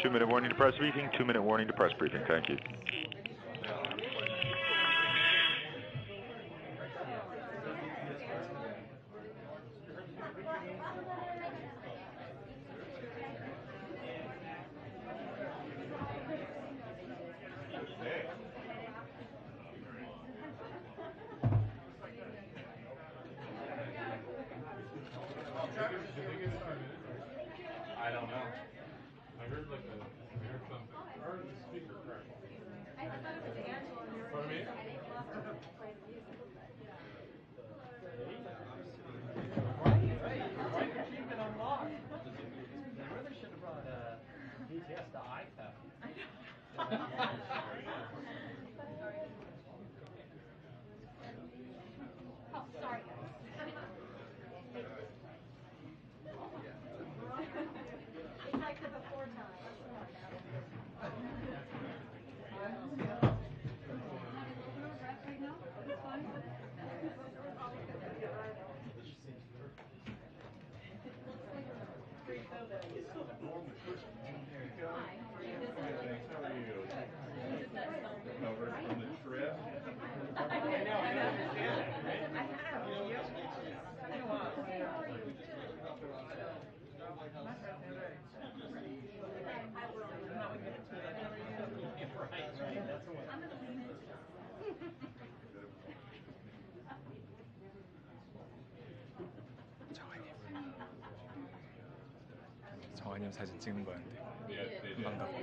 2-minute warning to press briefing. 2-minute warning to press briefing. Thank you. I don't know. I heard like I heard something. I heard the speaker crack. Pardon me? Why did you keep it unlocked? They really should have brought BTS to iPad. Oh, sorry, guys. It's like the before time. Covered from the trip. I know, I understand it. I have. 정한이 형 사진 찍는 거였는데 금방 가고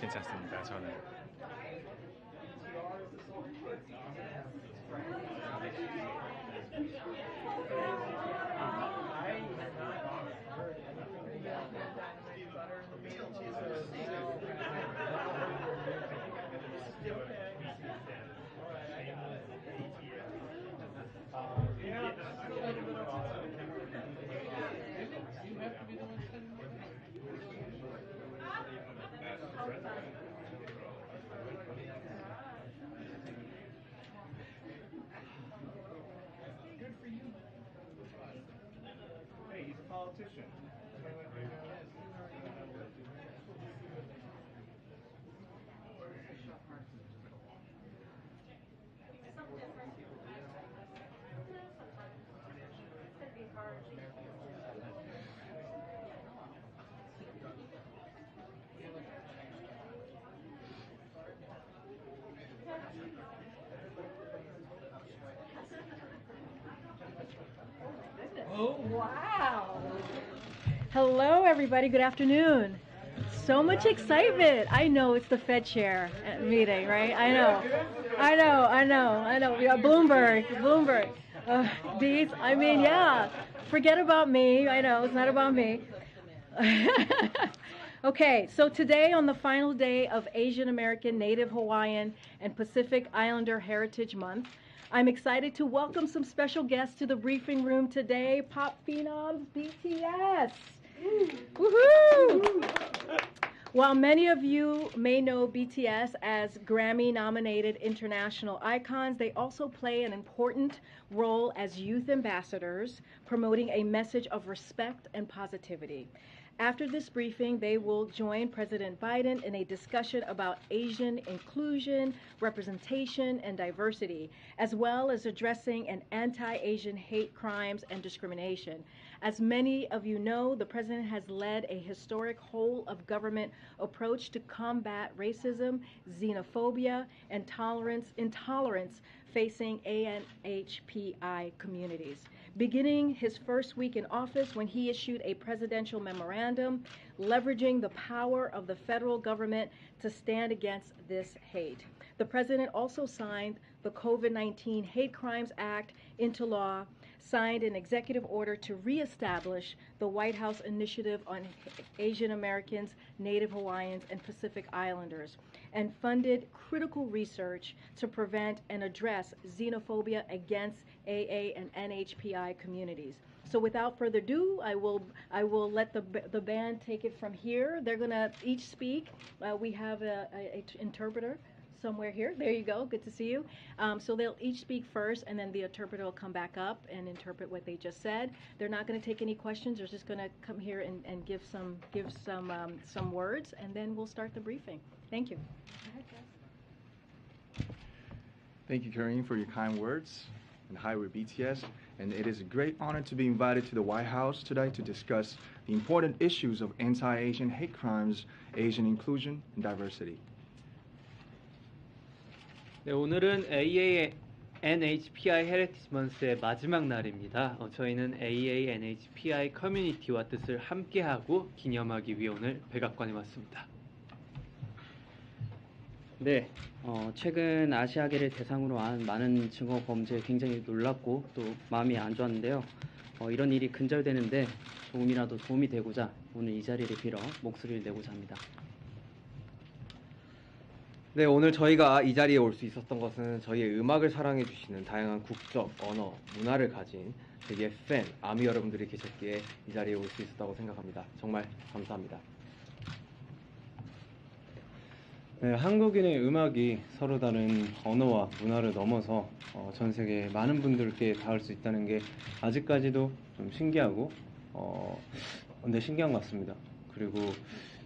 괜찮습니다. 저는 Good for you. Hey, he's a politician. Oh, wow. Hello, everybody. Good afternoon. So much excitement. I know it's the Fed chair meeting, right? I know. Yeah, Bloomberg. These, I mean, yeah. Forget about me. I know, it's not about me. Okay, so today on the final day of Asian American, Native Hawaiian, and Pacific Islander Heritage Month, I'm excited to welcome some special guests to the briefing room today, pop phenoms BTS. Woohoo! While many of you may know BTS as Grammy-nominated international icons, they also play an important role as youth ambassadors, promoting a message of respect and positivity. After this briefing, they will join President Biden in a discussion about Asian inclusion, representation, and diversity, as well as addressing an anti-Asian hate crimes and discrimination. As many of you know, the President has led a historic whole-of-government approach to combat racism, xenophobia, and intolerance facing ANHPI communities. Beginning his first week in office when he issued a presidential memorandum leveraging the power of the federal government to stand against this hate. The President also signed the COVID-19 Hate Crimes Act into law, signed an executive order to reestablish the White House Initiative on Asian Americans, Native Hawaiians, and Pacific Islanders, and funded critical research to prevent and address xenophobia against AA and NHPI communities. So without further ado, I will let the band take it from here. They're going to each speak. We have an interpreter, somewhere here. There you go. Good to see you. So they'll each speak first, and then the interpreter will come back up and interpret what they just said. They're not going to take any questions. They're just going to come here and give some words, and then we'll start the briefing. Thank you. Go ahead, Jess. Thank you, Karine, for your kind words. And hi, we're BTS. And it is a great honor to be invited to the White House today to discuss the important issues of anti-Asian hate crimes, Asian inclusion, and diversity. 네, 오늘은 AANHPI 헤리티지 먼스의 마지막 날입니다. 저희는 AANHPI 커뮤니티와 뜻을 함께하고 기념하기 위해 오늘 백악관에 왔습니다. 네, 최근 아시아계를 대상으로 한 많은 증오 범죄에 굉장히 놀랐고 또 마음이 안 좋았는데요. 이런 일이 근절되는데 조금이라도 도움이 되고자 오늘 이 자리를 빌어 목소리를 내고자 합니다. 네, 오늘 저희가 이 자리에 올 수 있었던 것은 저희의 음악을 사랑해 주시는 다양한 국적, 언어, 문화를 가진 저희의 팬, 아미 여러분들이 계셨기에 이 자리에 올 수 있었다고 생각합니다. 정말 감사합니다. 네, 한국인의 음악이 서로 다른 언어와 문화를 넘어서 전 세계 많은 분들께 닿을 수 있다는 게 아직까지도 좀 신기하고 근데 신기한 것 같습니다. 그리고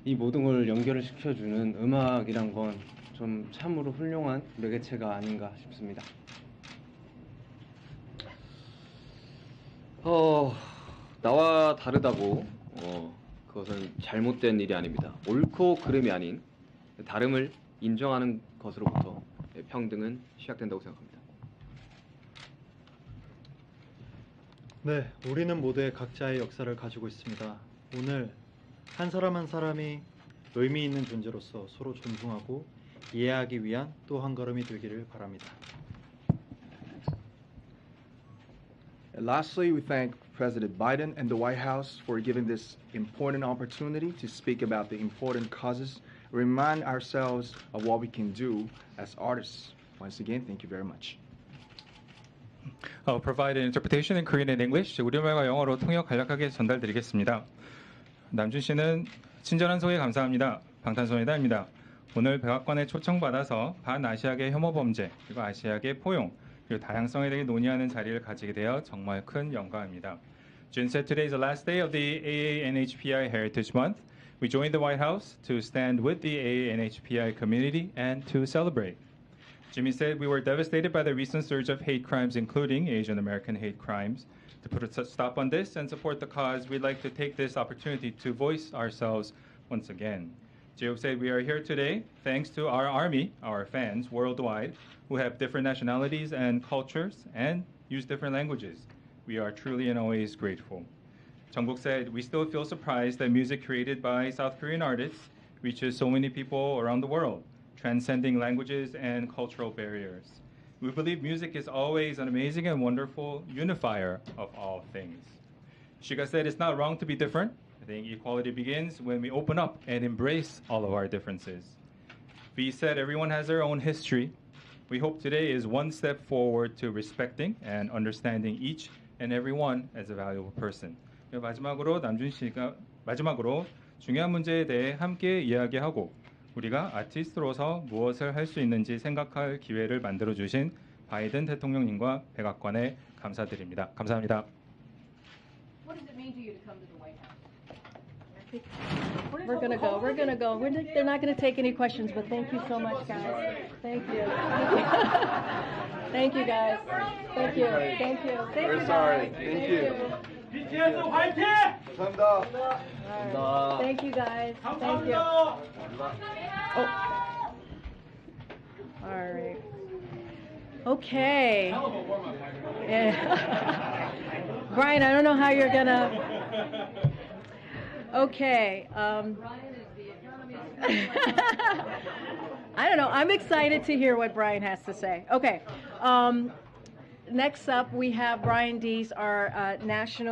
이 모든 걸 연결을 시켜주는 음악이란 건 좀 참으로 훌륭한 매개체가 아닌가 싶습니다. 나와 다르다고 그것은 잘못된 일이 아닙니다. 옳고 그름이 아닌 다름을 인정하는 것으로부터 평등은 시작된다고 생각합니다. 네, 우리는 모두의 각자의 역사를 가지고 있습니다. 오늘 한 사람 한 사람이 의미 있는 존재로서 서로 존중하고 이해하기 위한 또 한 걸음이 되기를 바랍니다. And lastly, we thank President Biden and the White House for giving this important opportunity to speak about the important causes, remind ourselves of what we can do as artists. Once again, thank you very much. I'll provide an interpretation in Korean and English. 우리말과 영어로 통역 간략하게 전달드리겠습니다. 남준 씨는 친절한 소개 감사합니다. 방탄소년단입니다. 오늘 백악관에 초청받아서 반아시아계 혐오 범죄, 그리고 아시아계 포용, 그리고 다양성에 대해 논의하는 자리를 가지게 되어 정말 큰 영광입니다. Jun said today is the last day of the AANHPI Heritage Month. We joined the White House to stand with the AANHPI community and to celebrate. Jimmy said we were devastated by the recent surge of hate crimes, including Asian American hate crimes. To put a stop on this and support the cause, we'd like to take this opportunity to voice ourselves once again. Jio said we are here today thanks to our army, our fans worldwide, who have different nationalities and cultures and use different languages. We are truly and always grateful. Jungkook said we still feel surprised that music created by South Korean artists reaches so many people around the world, transcending languages and cultural barriers. We believe music is always an amazing and wonderful unifier of all things. Shiga said it's not wrong to be different. I think equality begins when we open up and embrace all of our differences. V said everyone has their own history. We hope today is one step forward to respecting and understanding each and every one as a valuable person. 마지막으로 남준 씨가 중요한 문제에 대해 함께 이야기하고 우리가 아티스트로서 무엇을 할 수 있는지 생각할 기회를 만들어 주신 바이든 대통령님과 백악관에 감사드립니다. 감사합니다. What does it mean to you to come to the White House? We're gonna go. They're not gonna take any questions, but thank you so much, guys. Thank you. Thank you, guys. Thank you. Thank you. Thank you, guys. Thank you. BTS 화이팅! 감사합니다. Thank you, guys. Thank you. Oh. All right. Okay. Yeah. Brian, I don't know how you're gonna. Okay. I don't know. I'm excited to hear what Brian has to say. Okay. Next up, we have Brian Deese, our Director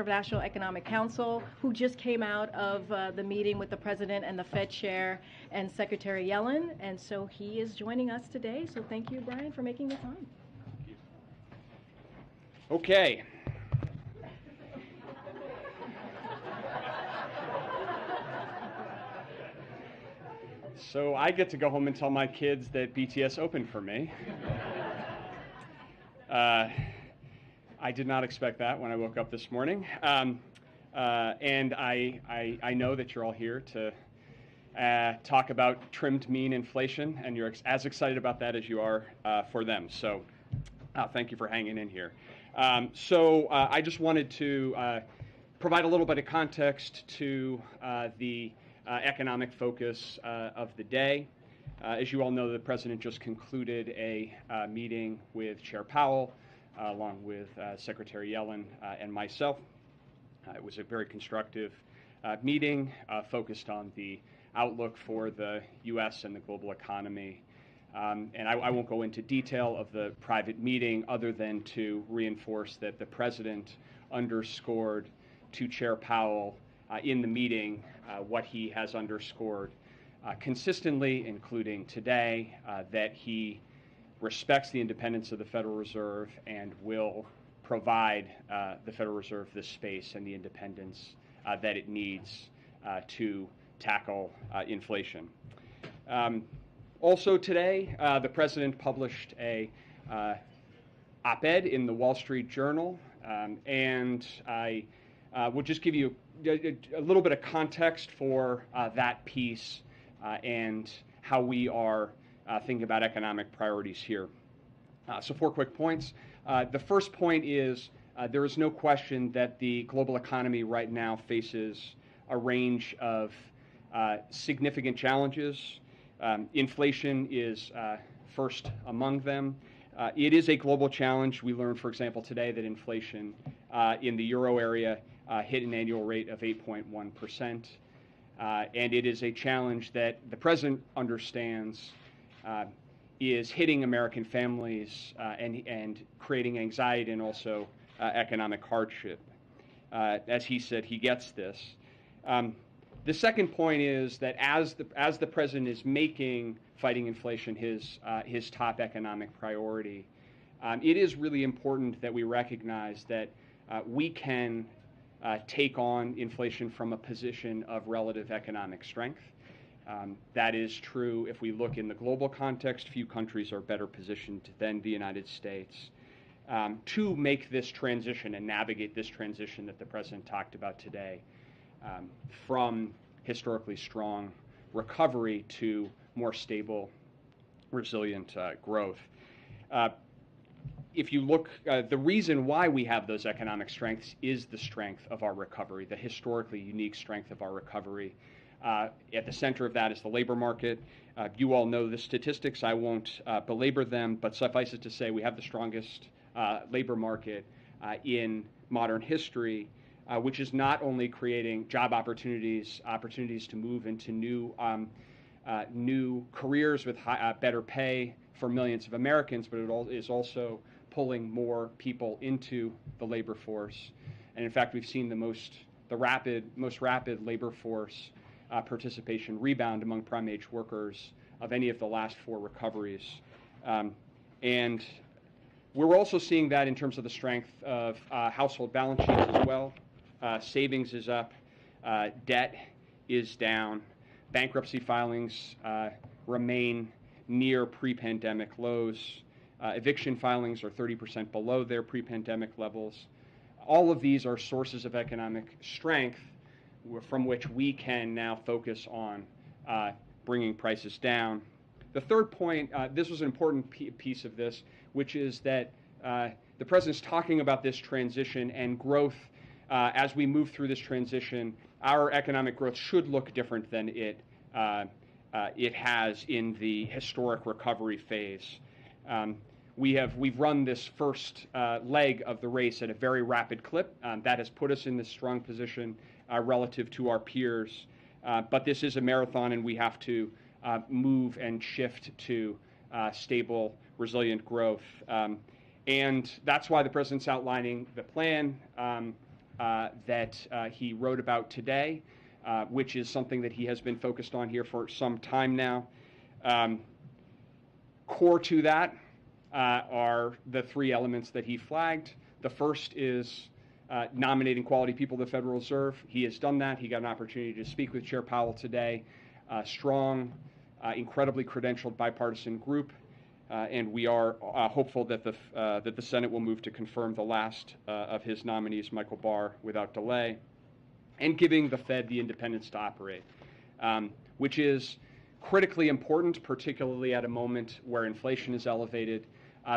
of National Economic Council, who just came out of the meeting with the President and the Fed Chair and Secretary Yellen. And so he is joining us today. So thank you, Brian, for making the time. Okay. So I get to go home and tell my kids that BTS opened for me. I did not expect that when I woke up this morning. And I know that you're all here to talk about trimmed mean inflation, and you're as excited about that as you are for them. So thank you for hanging in here. I just wanted to provide a little bit of context to the economic focus of the day. As you all know, the President just concluded a meeting with Chair Powell, along with Secretary Yellen and myself. It was a very constructive meeting focused on the outlook for the U.S. and the global economy. And I won't go into detail of the private meeting other than to reinforce that the President underscored to Chair Powell in the meeting what he has underscored consistently, including today, that he respects the independence of the Federal Reserve and will provide the Federal Reserve the space and the independence that it needs to tackle inflation. Also today, the President published a op-ed in the Wall Street Journal, and I will just give you a little bit of context for that piece and how we are thinking about economic priorities here. So 4 quick points. The first point is there is no question that the global economy right now faces a range of significant challenges. Inflation is first among them. It is a global challenge. We learned, for example, today that inflation in the euro area hit an annual rate of 8.1%. And it is a challenge that the President understands is hitting American families and creating anxiety and also economic hardship. As he said, he gets this. The second point is that as the President is making fighting inflation his top economic priority, it is really important that we recognize that we can take on inflation from a position of relative economic strength. That is true if we look in the global context. Few countries are better positioned than the United States to make this transition and navigate this transition that the President talked about today from historically strong recovery to more stable, resilient growth. If you look, the reason why we have those economic strengths is the strength of our recovery, the historically unique strength of our recovery. At the center of that is the labor market. You all know the statistics. I won't belabor them, but suffice it to say we have the strongest labor market in modern history, which is not only creating job opportunities to move into new careers with better pay for millions of Americans, but it is also pulling more people into the labor force. And in fact, we've seen the most rapid labor force participation rebound among prime age workers of any of the last 4 recoveries. And we're also seeing that in terms of the strength of household balance sheets as well. Savings is up, debt is down, bankruptcy filings remain near pre-pandemic lows. Eviction filings are 30% below their pre-pandemic levels. All of these are sources of economic strength from which we can now focus on bringing prices down. The third point, this was an important piece of this, which is that the President's talking about this transition and growth. As we move through this transition, our economic growth should look different than it has in the historic recovery phase. We've run this first leg of the race at a very rapid clip. That has put us in this strong position relative to our peers. But this is a marathon, and we have to move and shift to stable, resilient growth. And that's why the President's outlining the plan that he wrote about today, which is something that he has been focused on here for some time now. Core to that are the 3 elements that he flagged. The first is nominating quality people to the Federal Reserve. He has done that. He got an opportunity to speak with Chair Powell today. Strong incredibly credentialed bipartisan group, and we are hopeful that the Senate will move to confirm the last of his nominees, Michael Barr, without delay, and giving the Fed the independence to operate, which is critically important, particularly at a moment where inflation is elevated,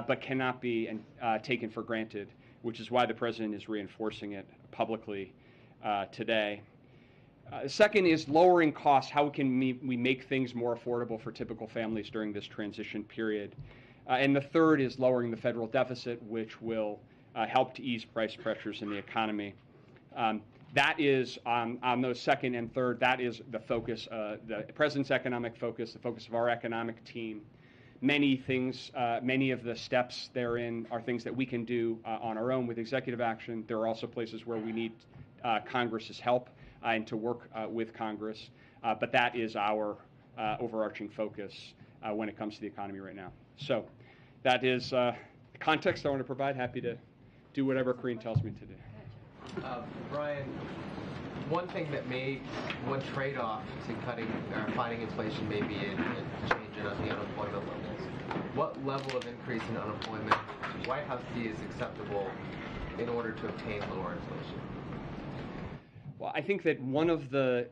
but cannot be taken for granted, which is why the President is reinforcing it publicly today. Second is lowering costs. How can we make things more affordable for typical families during this transition period? And the third is lowering the federal deficit, which will help to ease price pressures in the economy. That is, on those second and third, that is the focus, the President's economic focus, the focus of our economic team. Many things, many of the steps therein are things that we can do on our own with executive action. There are also places where we need Congress's help and to work with Congress. But that is our overarching focus when it comes to the economy right now. So that is the context I want to provide. Happy to do whatever Karine tells me to do. Brian, one trade-off to cutting or fighting inflation may be a change in the unemployment levels. What level of increase in unemployment does the White House see as acceptable in order to obtain lower inflation? Well, I think that one of the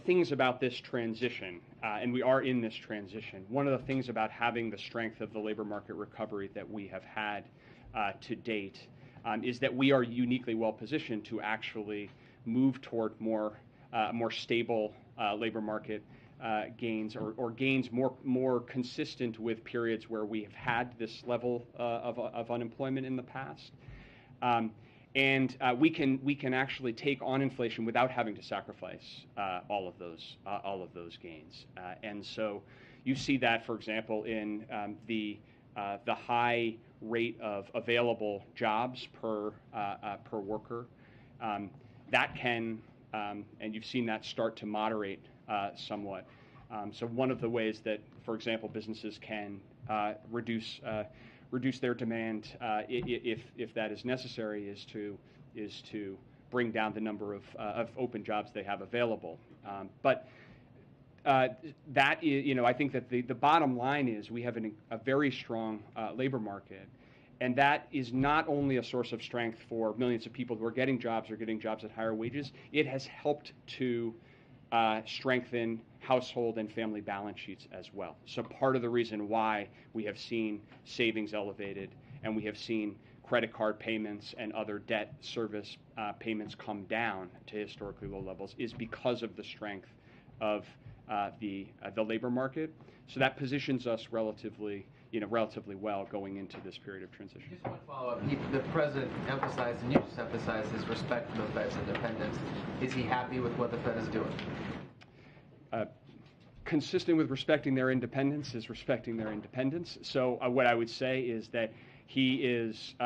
things about this transition, and we are in this transition, one of the things about having the strength of the labor market recovery that we have had to date is that we are uniquely well positioned to actually move toward more stable labor market gains or gains more consistent with periods where we have had this level of unemployment in the past. And we can actually take on inflation without having to sacrifice all of those gains. And so you see that, for example, in the high rate of available jobs per worker. That can, and you've seen that start to moderate somewhat. So one of the ways that, for example, businesses can reduce their demand if that is necessary is to bring down the number of open jobs they have available. But that is, I think that the bottom line is we have a very strong labor market, and that is not only a source of strength for millions of people who are getting jobs or getting jobs at higher wages. It has helped to strengthen household and family balance sheets as well. So part of the reason why we have seen savings elevated and we have seen credit card payments and other debt service payments come down to historically low levels is because of the strength of the labor market. So that positions us relatively well going into this period of transition. Just one follow-up. The President emphasized, and you just emphasized, his respect for the Fed's independence. Is he happy with what the Fed is doing? Consistent with respecting their independence is respecting their independence. So what I would say is that he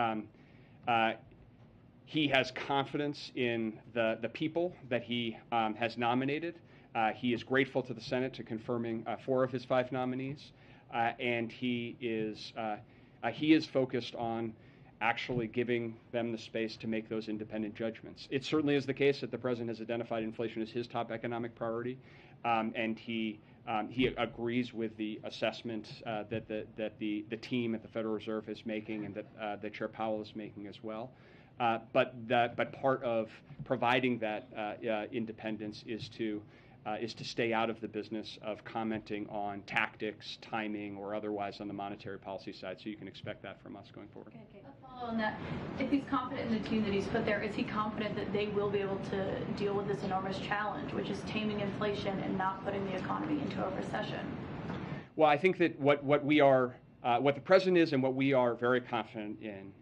has confidence in the people that he has nominated. He is grateful to the Senate to confirming 4 of his 5 nominees, and he is focused on actually giving them the space to make those independent judgments. It certainly is the case that the President has identified inflation as his top economic priority, and he agrees with the assessment that the team at the Federal Reserve is making and that Chair Powell is making as well. But part of providing that independence is to stay out of the business of commenting on tactics, timing, or otherwise on the monetary policy side. So you can expect that from us going forward. Okay. A follow on that. If he's confident in the team that he's put there, is he confident that they will be able to deal with this enormous challenge, which is taming inflation and not putting the economy into a recession? Well, I think that what the President is and what we are very confident in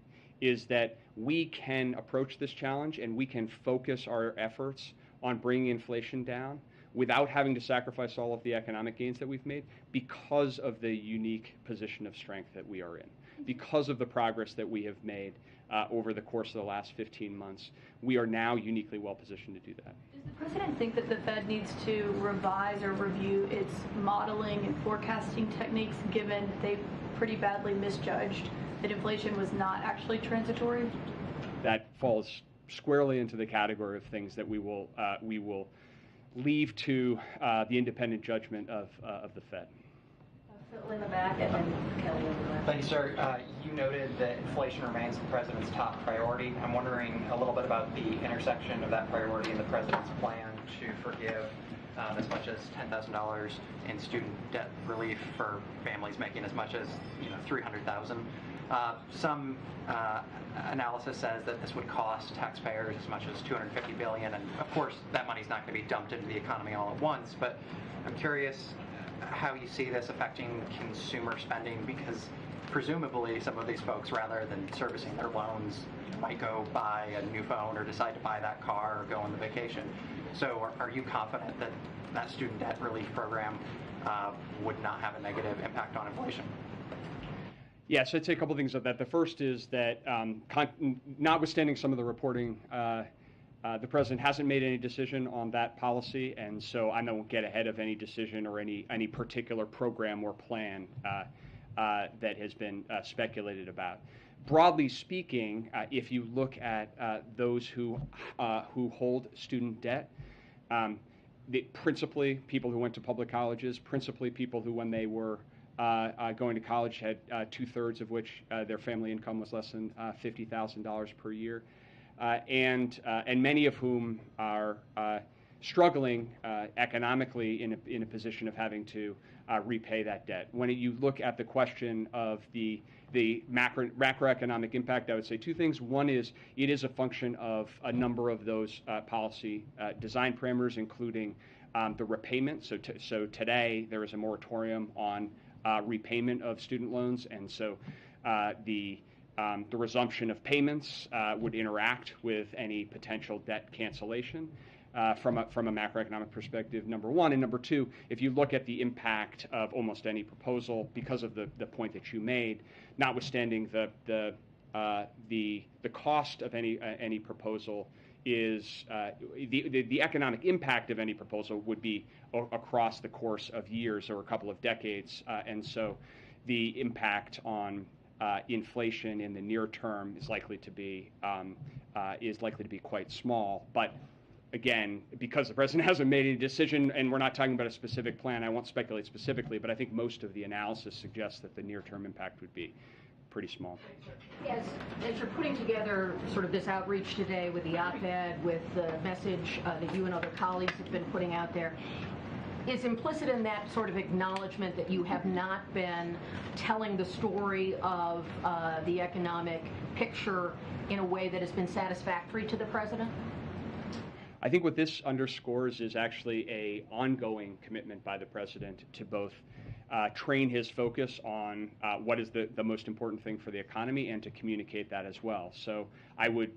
is that we can approach this challenge and we can focus our efforts on bringing inflation down without having to sacrifice all of the economic gains that we've made because of the unique position of strength that we are in. Because of the progress that we have made over the course of the last 15 months, we are now uniquely well positioned to do that. Does the President think that the Fed needs to revise or review its modeling and forecasting techniques, given they pretty badly misjudged that inflation was not actually transitory? That falls squarely into the category of things that we will leave to the independent judgment of the Fed. Phil in the back and then Kelly in the left. Thank you, sir. You noted that inflation remains the president's top priority. I'm wondering a little bit about the intersection of that priority and the president's plan to forgive as much as $10,000 in student debt relief for families making as much as $300,000. Some analysis says that this would cost taxpayers as much as $250 billion, and of course that money's not going to be dumped into the economy all at once. But I'm curious how you see this affecting consumer spending, because presumably some of these folks, rather than servicing their loans, might go buy a new phone or decide to buy that car or go on the vacation. So are you confident that that student debt relief program would not have a negative impact on inflation? Yes, I'd say a couple of things of that. The first is that notwithstanding some of the reporting, the president hasn't made any decision on that policy, and so I won't get ahead of any decision or any particular program or plan that has been speculated about. Broadly speaking, if you look at those who hold student debt, principally people who went to public colleges, principally people who, when they were going to college, had 2/3 of which their family income was less than $50,000 per year, and many of whom are struggling economically in a position of having to repay that debt. When you look at the question of the macroeconomic impact, I would say two things. One is it is a function of a number of those policy design parameters, including the repayment. So today there is a moratorium on repayment of student loans, and so the resumption of payments would interact with any potential debt cancellation from a macroeconomic perspective, number one. And number two, if you look at the impact of almost any proposal, because of the point that you made, notwithstanding the cost of any proposal is the economic impact of any proposal would be across the course of years or a couple of decades, and so the impact on inflation in the near term is likely to be quite small. But again, because the president hasn't made any decision, and we're not talking about a specific plan, I won't speculate specifically, but I think most of the analysis suggests that the near-term impact would be pretty small. As you're putting together sort of this outreach today with the op-ed, with the message that you and other colleagues have been putting out there, is implicit in that sort of acknowledgement that you have not been telling the story of the economic picture in a way that has been satisfactory to the president? I think what this underscores is actually an ongoing commitment by the president to both train his focus on what is the most important thing for the economy and to communicate that as well. So I would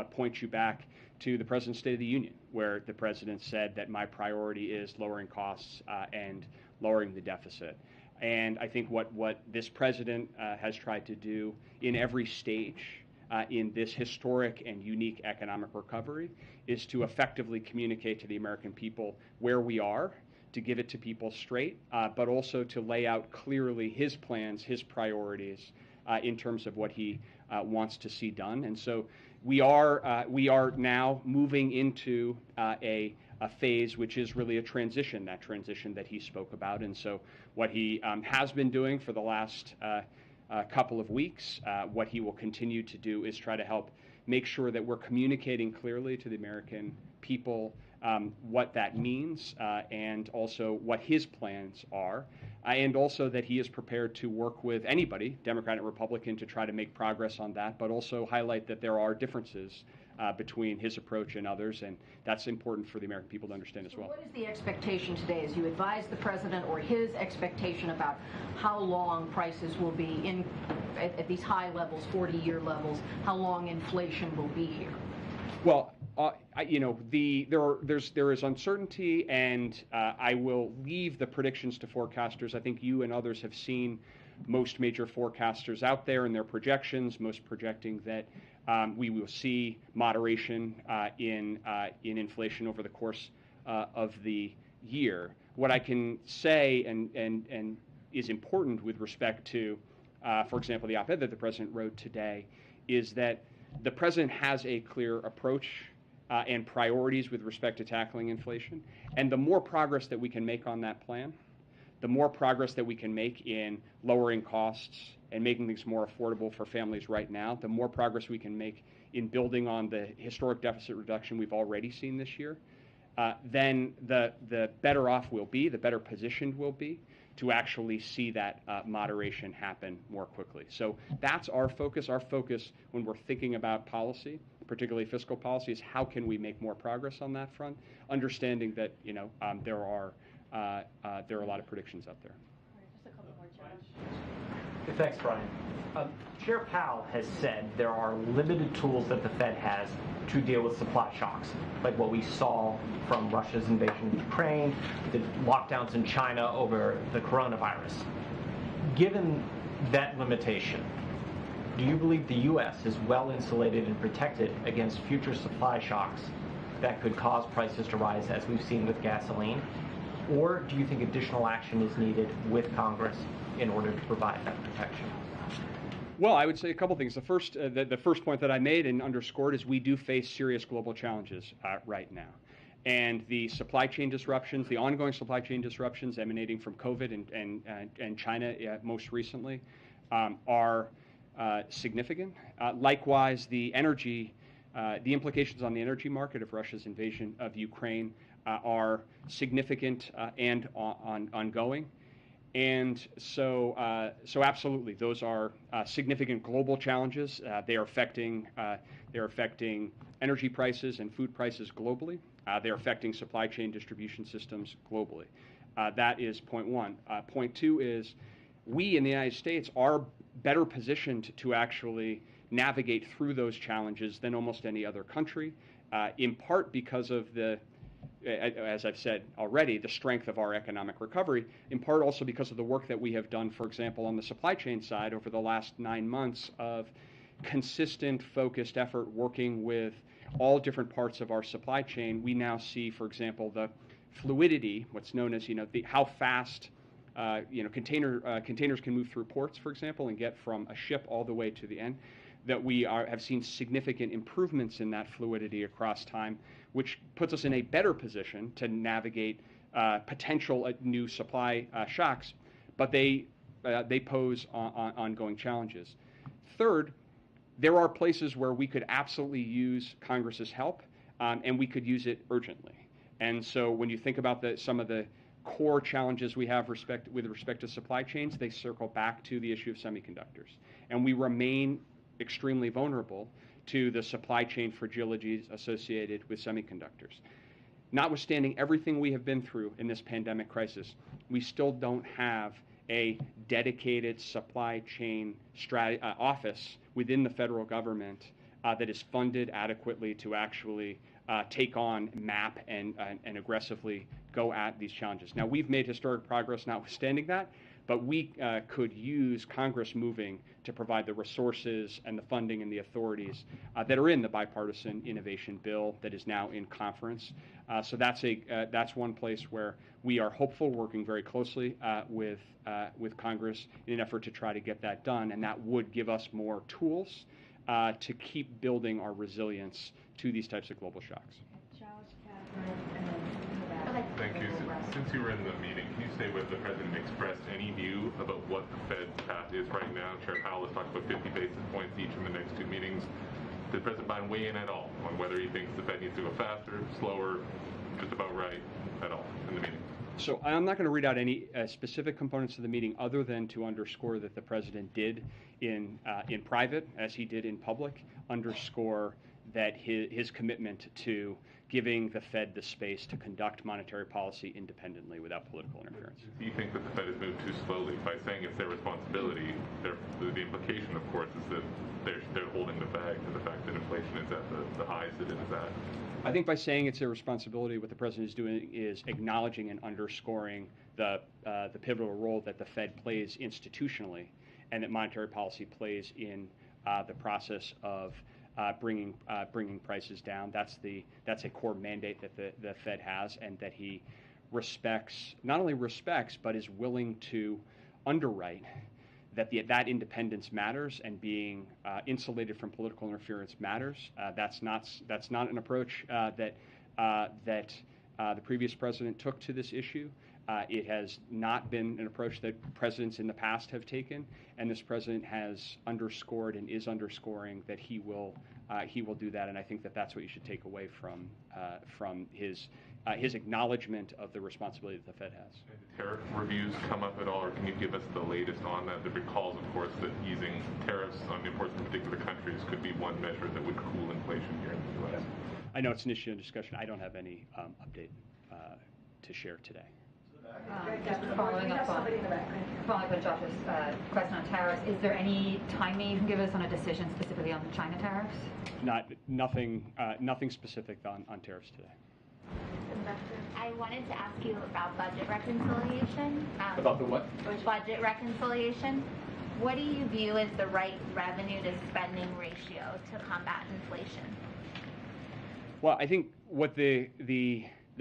point you back to the President's State of the Union, where the president said that my priority is lowering costs and lowering the deficit. And I think what this president has tried to do in every stage in this historic and unique economic recovery is to effectively communicate to the American people where we are, to give it to people straight, but also to lay out clearly his plans, his priorities in terms of what he wants to see done. And so we are now moving into a phase which is really a transition, that transition that he spoke about. And so what he has been doing for the last couple of weeks, what he will continue to do is try to help make sure that we're communicating clearly to the American people what that means and also what his plans are, and also that he is prepared to work with anybody, Democrat and Republican, to try to make progress on that, but also highlight that there are differences between his approach and others, and that's important for the American people to understand as well. What is the expectation today as you advise the president, or his expectation about how long prices will be at these high levels, 40-year levels, how long inflation will be here? Well, there is uncertainty, and I will leave the predictions to forecasters. I think you and others have seen most major forecasters out there and their projections, most projecting that we will see moderation in inflation over the course of the year. What I can say and is important with respect to, for example, the op-ed that the president wrote today, is that the president has a clear approach and priorities with respect to tackling inflation. And the more progress that we can make on that plan, the more progress that we can make in lowering costs and making things more affordable for families right now, the more progress we can make in building on the historic deficit reduction we've already seen this year, then the better off we'll be, the better positioned we'll be to actually see that moderation happen more quickly. So that's our focus. Our focus when we're thinking about policy, particularly fiscal policy, is how can we make more progress on that front, understanding that there are a lot of predictions out there. Just a couple more, Josh. Thanks, Brian. Chair Powell has said there are limited tools that the Fed has to deal with supply shocks, like what we saw from Russia's invasion of Ukraine, the lockdowns in China over the coronavirus. Given that limitation, do you believe the U.S. is well insulated and protected against future supply shocks that could cause prices to rise, as we've seen with gasoline? Or do you think additional action is needed with Congress in order to provide that protection? Well, I would say a couple things. The first point that I made and underscored is we do face serious global challenges right now. And the supply chain disruptions, the ongoing supply chain disruptions emanating from COVID and China most recently are significant. Likewise, the implications on the energy market of Russia's invasion of Ukraine are significant and ongoing. And so absolutely, those are significant global challenges. They are affecting energy prices and food prices globally. They're affecting supply chain distribution systems globally. That is point one. Point two is we in the United States are better positioned to actually navigate through those challenges than almost any other country, in part because of as I've said already, the strength of our economic recovery, in part also because of the work that we have done, for example, on the supply chain side over the last 9 months of consistent, focused effort working with all different parts of our supply chain. We now see, for example, the fluidity, what's known as, how fast, containers can move through ports, for example, and get from a ship all the way to the end, that we have seen significant improvements in that fluidity across time, which puts us in a better position to navigate potential new supply shocks, but they pose ongoing challenges. Third, there are places where we could absolutely use Congress's help, and we could use it urgently. And so when you think about some of the core challenges we have with respect to supply chains, they circle back to the issue of semiconductors. And we remain extremely vulnerable to the supply chain fragilities associated with semiconductors. Notwithstanding everything we have been through in this pandemic crisis, we still don't have a dedicated supply chain office within the federal government that is funded adequately to actually take on, map, and aggressively go at these challenges. Now, we've made historic progress notwithstanding that, but we could use Congress moving to provide the resources and the funding and the authorities that are in the bipartisan innovation bill that is now in conference. So that's one place where we are hopeful, working very closely with Congress in an effort to try to get that done, and that would give us more tools to keep building our resilience to these types of global shocks. Josh, Catherine, and then Thank you. Since you were in the meeting, can you say whether the President expressed any view about what the Fed's path is right now? Chair Powell has talked about 50 basis points each in the next 2 meetings. Did President Biden weigh in at all on whether he thinks the Fed needs to go faster, slower, just about right at all in the meeting? So I'm not going to read out any specific components of the meeting other than to underscore that the President did in private, as he did in public, underscore that his commitment to giving the Fed the space to conduct monetary policy independently without political interference. Do you think that the Fed has moved too slowly by saying it's their responsibility? The implication, of course, is that they're holding the bag to the fact that inflation is at the highs that it is at. I think by saying it's their responsibility, what the President is doing is acknowledging and underscoring the pivotal role that the Fed plays institutionally and that monetary policy plays in the process of bringing prices down. That's a core mandate that the Fed has, and that he not only respects, but is willing to underwrite that independence matters, and being insulated from political interference matters. That's not an approach that the previous president took to this issue. It has not been an approach that presidents in the past have taken, and this president has underscored and is underscoring that he will do that. And I think that that's what you should take away from his acknowledgement of the responsibility that the Fed has. Did tariff reviews come up at all, or can you give us the latest on that? The recalls, of course, that easing tariffs on imports from particular countries could be one measure that would cool inflation here in the U.S. I know it's an issue of discussion. I don't have any update to share today. Just following up on Josh's question on tariffs, is there any timing you can give us on a decision specifically on the China tariffs? Nothing specific on tariffs today. I wanted to ask you about budget reconciliation. About the what? Budget reconciliation. What do you view as the right revenue to spending ratio to combat inflation? Well, I think what the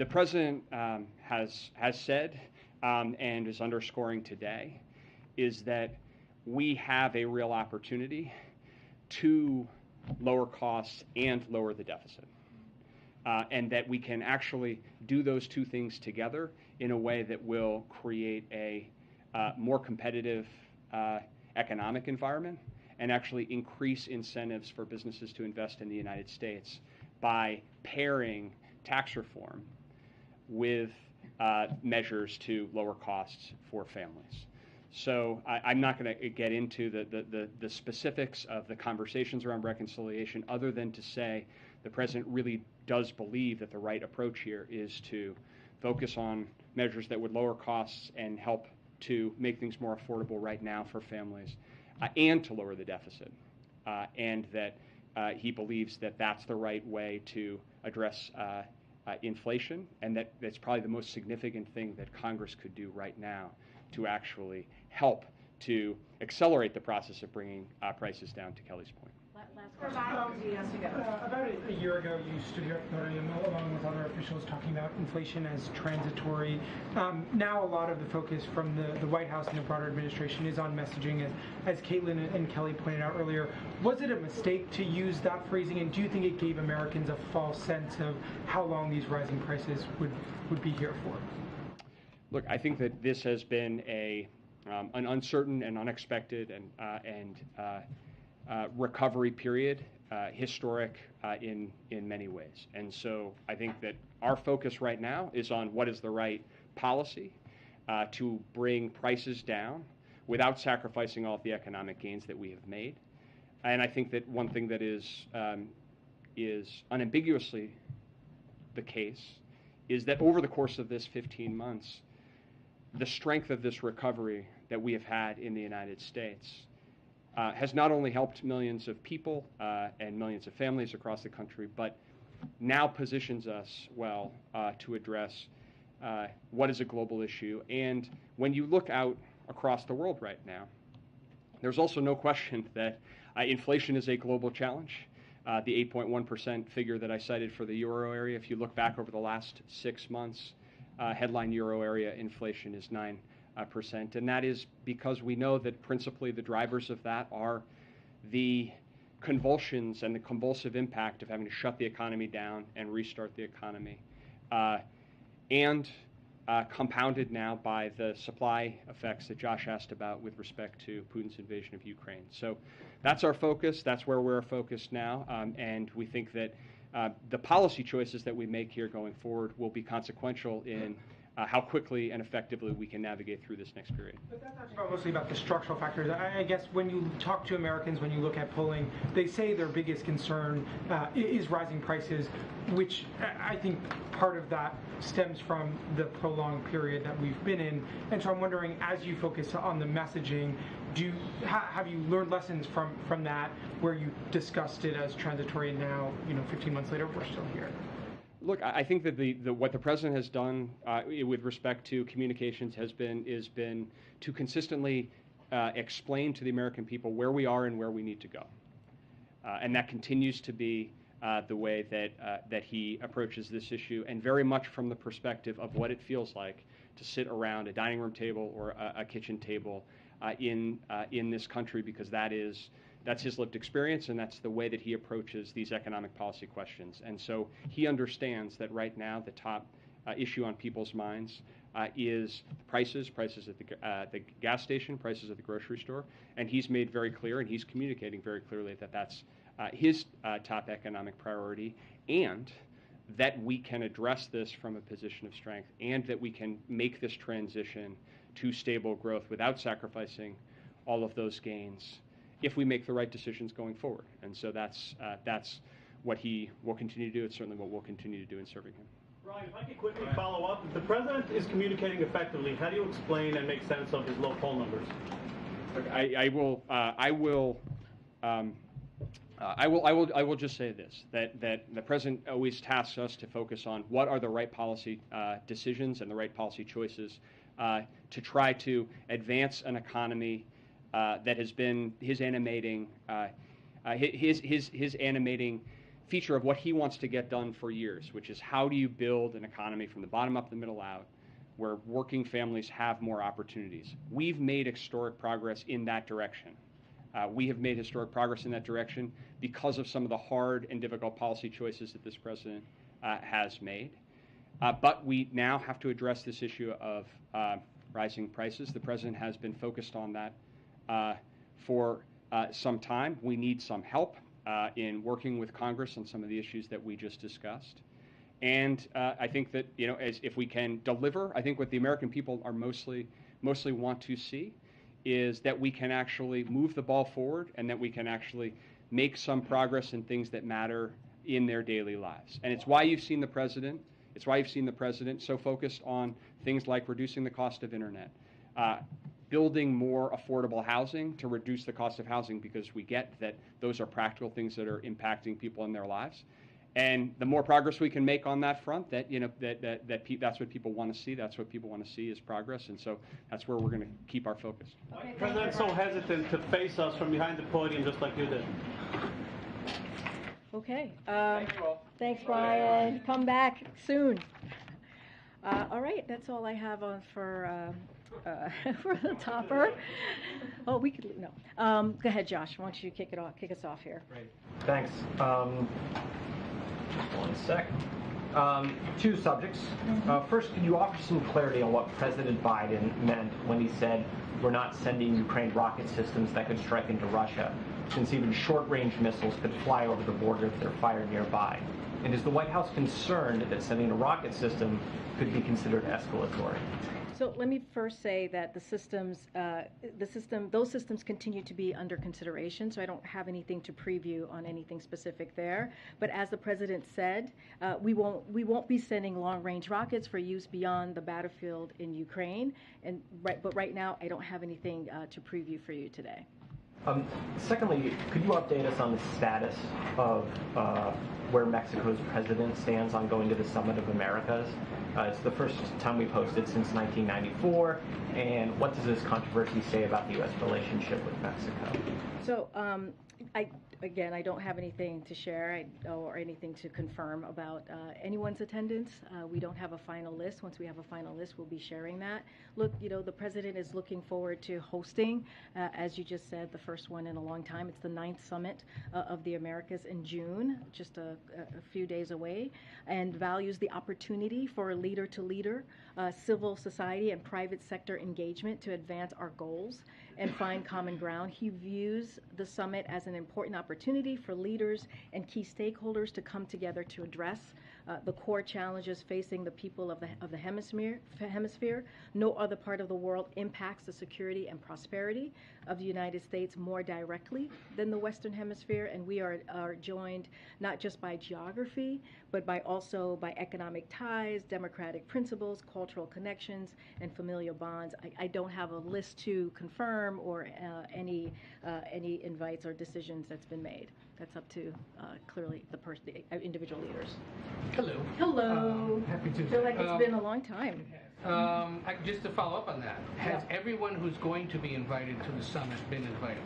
president has said and is underscoring today is that we have a real opportunity to lower costs and lower the deficit. And that we can actually do those two things together in a way that will create a more competitive economic environment and actually increase incentives for businesses to invest in the United States by pairing tax reform with measures to lower costs for families. So I'm not going to get into the specifics of the conversations around reconciliation, other than to say the president really does believe that the right approach here is to focus on measures that would lower costs and help to make things more affordable right now for families, and to lower the deficit, and that he believes that that's the right way to address inflation, and that that's probably the most significant thing that Congress could do right now to actually help to accelerate the process of bringing prices down, to Kelly's point. About a year ago, you stood here at the podium along with other officials talking about inflation as transitory. Now a lot of the focus from the White House and the broader administration is on messaging, as Caitlin and Kelly pointed out earlier. Was it a mistake to use that phrasing, and do you think it gave Americans a false sense of how long these rising prices would be here for? Look, I think that this has been an uncertain and unexpected and recovery period, historic in many ways. And so I think that our focus right now is on what is the right policy to bring prices down without sacrificing all of the economic gains that we have made. And I think that one thing that is unambiguously the case is that over the course of this 15 months, the strength of this recovery that we have had in the United States has not only helped millions of people and millions of families across the country, but now positions us well to address what is a global issue. And when you look out across the world right now, there's also no question that inflation is a global challenge. The 8.1% figure that I cited for the euro area, if you look back over the last 6 months, headline euro area inflation is 9%. And that is because we know that principally the drivers of that are the convulsions and the convulsive impact of having to shut the economy down and restart the economy, and compounded now by the supply effects that Josh asked about with respect to Putin's invasion of Ukraine. So that's our focus. That's where we're focused now. And we think that the policy choices that we make here going forward will be consequential in how quickly and effectively we can navigate through this next period. But that's actually mostly about the structural factors. I guess when you talk to Americans, when you look at polling, they say their biggest concern is rising prices, which I think part of that stems from the prolonged period that we've been in. And so I'm wondering, as you focus on the messaging, have you learned lessons from that, where you discussed it as transitory, and now, 15 months later, we're still here? Look, I think that what the president has done with respect to communications has been to consistently explain to the American people where we are and where we need to go, and that continues to be the way that he approaches this issue, and very much from the perspective of what it feels like to sit around a dining room table or a kitchen table in this country, because that's his lived experience, and that's the way that he approaches these economic policy questions. And so he understands that right now the top issue on people's minds is prices at the gas station, prices at the grocery store, and he's made very clear, and he's communicating very clearly that that's his top economic priority, and that we can address this from a position of strength, and that we can make this transition to stable growth without sacrificing all of those gains if we make the right decisions going forward. And so that's what he will continue to do. It's certainly what we'll continue to do in serving him. Ryan, if I could quickly follow up, if the president is communicating effectively, how do you explain and make sense of his low poll numbers? Look, I will just say this, that the president always tasks us to focus on what are the right policy decisions and the right policy choices to try to advance an economy that has been his animating feature of what he wants to get done for years, which is how do you build an economy from the bottom up, the middle out, where working families have more opportunities. We've made historic progress in that direction. We have made historic progress in that direction because of some of the hard and difficult policy choices that this president has made. But we now have to address this issue of rising prices. The president has been focused on that for some time. We need some help in working with Congress on some of the issues that we just discussed. And I think that, if we can deliver, I think what the American people are mostly want to see is that we can actually move the ball forward, and that we can actually make some progress in things that matter in their daily lives. And it's why you've seen the president so focused on things like reducing the cost of internet, building more affordable housing to reduce the cost of housing, because we get that those are practical things that are impacting people in their lives. And the more progress we can make on that front, that's what people want to see. That's what people want to see is progress, and so that's where we're going to keep our focus. Why is the president so hesitant to face us from behind the podium, just like you did? Okay. Thanks, Brian. Come back soon. All right, that's all I have on for the topper. Oh, we could no. Go ahead, Josh. Why don't you kick us off here? Great. Thanks. Just one sec. Two subjects. First, can you offer some clarity on what President Biden meant when he said we're not sending Ukraine rocket systems that could strike into Russia, since even short-range missiles could fly over the border if they're fired nearby? And is the White House concerned that sending a rocket system could be considered escalatory? So let me first say that those systems continue to be under consideration, so I don't have anything to preview on anything specific there. But as the president said, we won't be sending long-range rockets for use beyond the battlefield in Ukraine. But right now, I don't have anything to preview for you today. Secondly, could you update us on the status of where Mexico's president stands on going to the Summit of Americas? It's the first time we've hosted since 1994, and what does this controversy say about the U.S. relationship with Mexico? So, I don't have anything to share or anything to confirm about anyone's attendance. We don't have a final list. Once we have a final list, we'll be sharing that. Look, the president is looking forward to hosting, as you just said, the first one in a long time. It's the 9th Summit of the Americas in June, just a few days away, and values the opportunity for leader-to-leader civil society and private sector engagement to advance our goals and find common ground. He views the summit as an important opportunity for leaders and key stakeholders to come together to address the core challenges facing the people of the hemisphere. No other part of the world impacts the security and prosperity of the United States more directly than the Western Hemisphere, and we are joined not just by geography, but also by economic ties, democratic principles, cultural connections, and familial bonds. I don't have a list to confirm or any invites or decisions that's been made. That's up to clearly the individual leaders. Hello. Hello. Happy Tuesday. I feel like it's been a long time. Just to follow up on that, has everyone who's going to be invited to the summit been invited?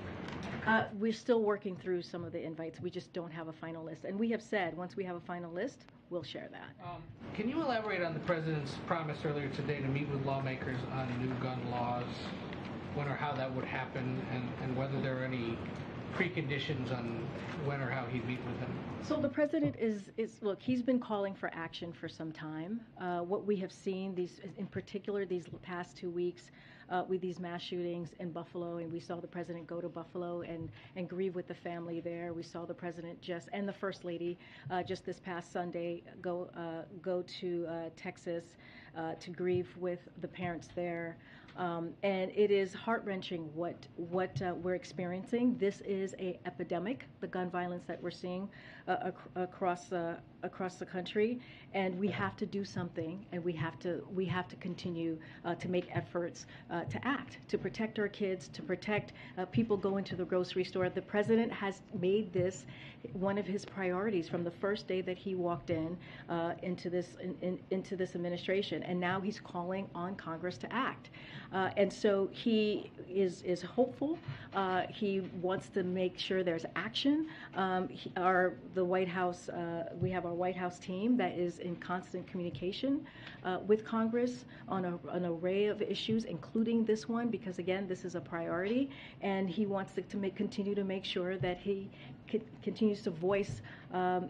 We're still working through some of the invites. We just don't have a final list. And we have said once we have a final list, we'll share that. Can you elaborate on the president's promise earlier today to meet with lawmakers on new gun laws, when or how that would happen, and whether there are any preconditions on when or how he'd meet with them? So the president is look, he's been calling for action for some time. What we have seen, in particular these past 2 weeks, with these mass shootings in Buffalo, and we saw the president go to Buffalo and grieve with the family there. We saw the president and the first lady just this past Sunday go to Texas to grieve with the parents there. And it is heart-wrenching what we're experiencing. This is an epidemic, the gun violence that we're seeing across the country, and we have to do something, and we have to continue to make efforts to act, to protect our kids, to protect people going to the grocery store. The president has made this one of his priorities from the first day that he walked into this administration, and now he's calling on Congress to act. And so he is hopeful. He wants to make sure there's action. The White House, we have our White House team that is in constant communication with Congress on an array of issues, including this one, because again, this is a priority, and he wants to continue to make sure that he continues to voice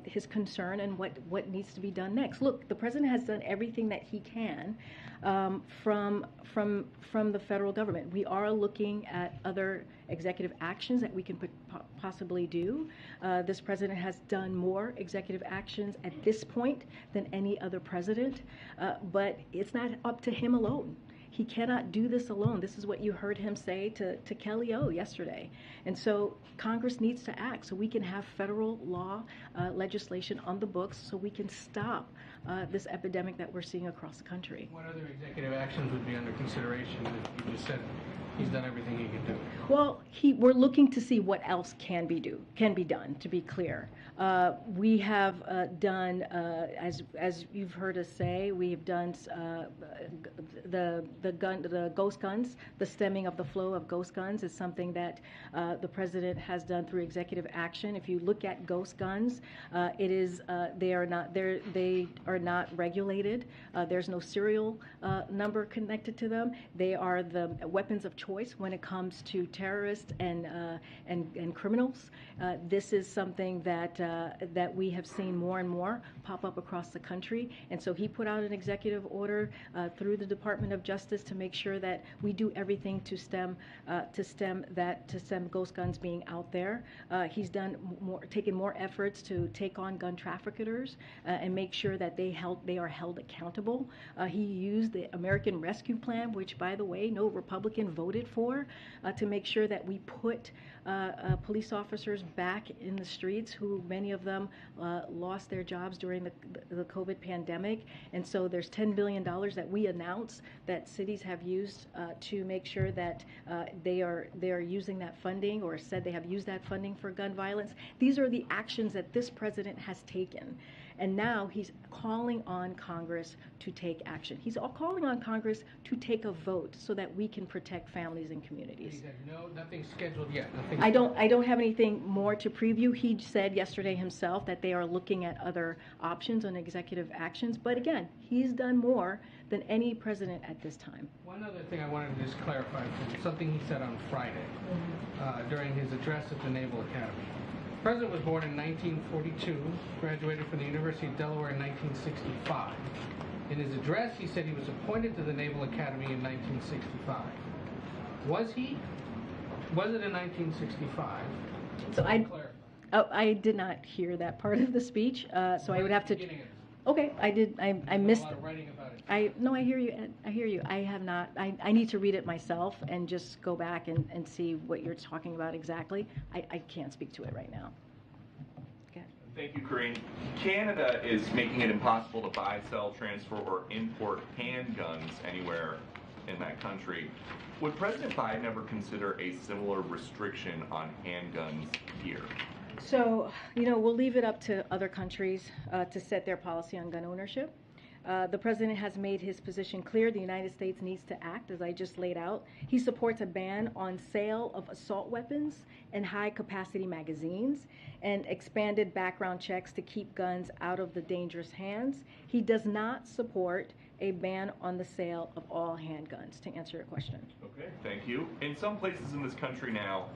his concern and what needs to be done next. Look, the president has done everything that he can from the federal government. We are looking at other executive actions that we can possibly do. This president has done more executive actions at this point than any other president, but it's not up to him alone. He cannot do this alone. This is what you heard him say to Kelly O yesterday. And so Congress needs to act so we can have federal law legislation on the books so we can stop this epidemic that we're seeing across the country. What other executive actions would be under consideration? You just said he's done everything he can do. Well, we're looking to see what else can be done, to be clear. We have done, as you've heard us say, we have done the ghost guns. The stemming of the flow of ghost guns is something that the president has done through executive action. If you look at ghost guns, they are not regulated. There's no serial number connected to them. They are the weapons of choice when it comes to terrorists and criminals. This is something that we have seen more and more pop up across the country, and so he put out an executive order through the Department of Justice to make sure that we do everything to stem ghost guns being out there. He's taken more efforts to take on gun traffickers and make sure that they are held accountable. He used the American Rescue Plan, which, by the way, no Republican voted for, to make sure that we put police officers back in the streets, who many of them lost their jobs during the COVID pandemic. And so there's $10 billion that we announced that cities have used to make sure that they are using that funding, or said they have used that funding for gun violence. These are the actions that this president has taken. And now he's calling on Congress to take action. He's calling on Congress to take a vote so that we can protect families and communities. He said nothing's scheduled yet. I don't have anything more to preview. He said yesterday himself that they are looking at other options on executive actions. But again, he's done more than any president at this time. One other thing I wanted to just clarify from you, something he said on Friday during his address at the Naval Academy. The president was born in 1942, graduated from the University of Delaware in 1965. In his address, he said he was appointed to the Naval Academy in 1965. Was he? Was it in 1965? So I did not hear that part of the speech, so I would have to. Okay, I did. I missed. A lot of writing about it. No, I hear you. Ed. I hear you. I have not. I need to read it myself and just go back and see what you're talking about exactly. I can't speak to it right now. Thank you, Karine. Canada is making it impossible to buy, sell, transfer, or import handguns anywhere in that country. Would President Biden ever consider a similar restriction on handguns here? So, we'll leave it up to other countries to set their policy on gun ownership. The president has made his position clear. The United States needs to act, as I just laid out. He supports a ban on sale of assault weapons and high-capacity magazines and expanded background checks to keep guns out of the dangerous hands. He does not support a ban on the sale of all handguns, to answer your question. Okay, thank you. In some places in this country now,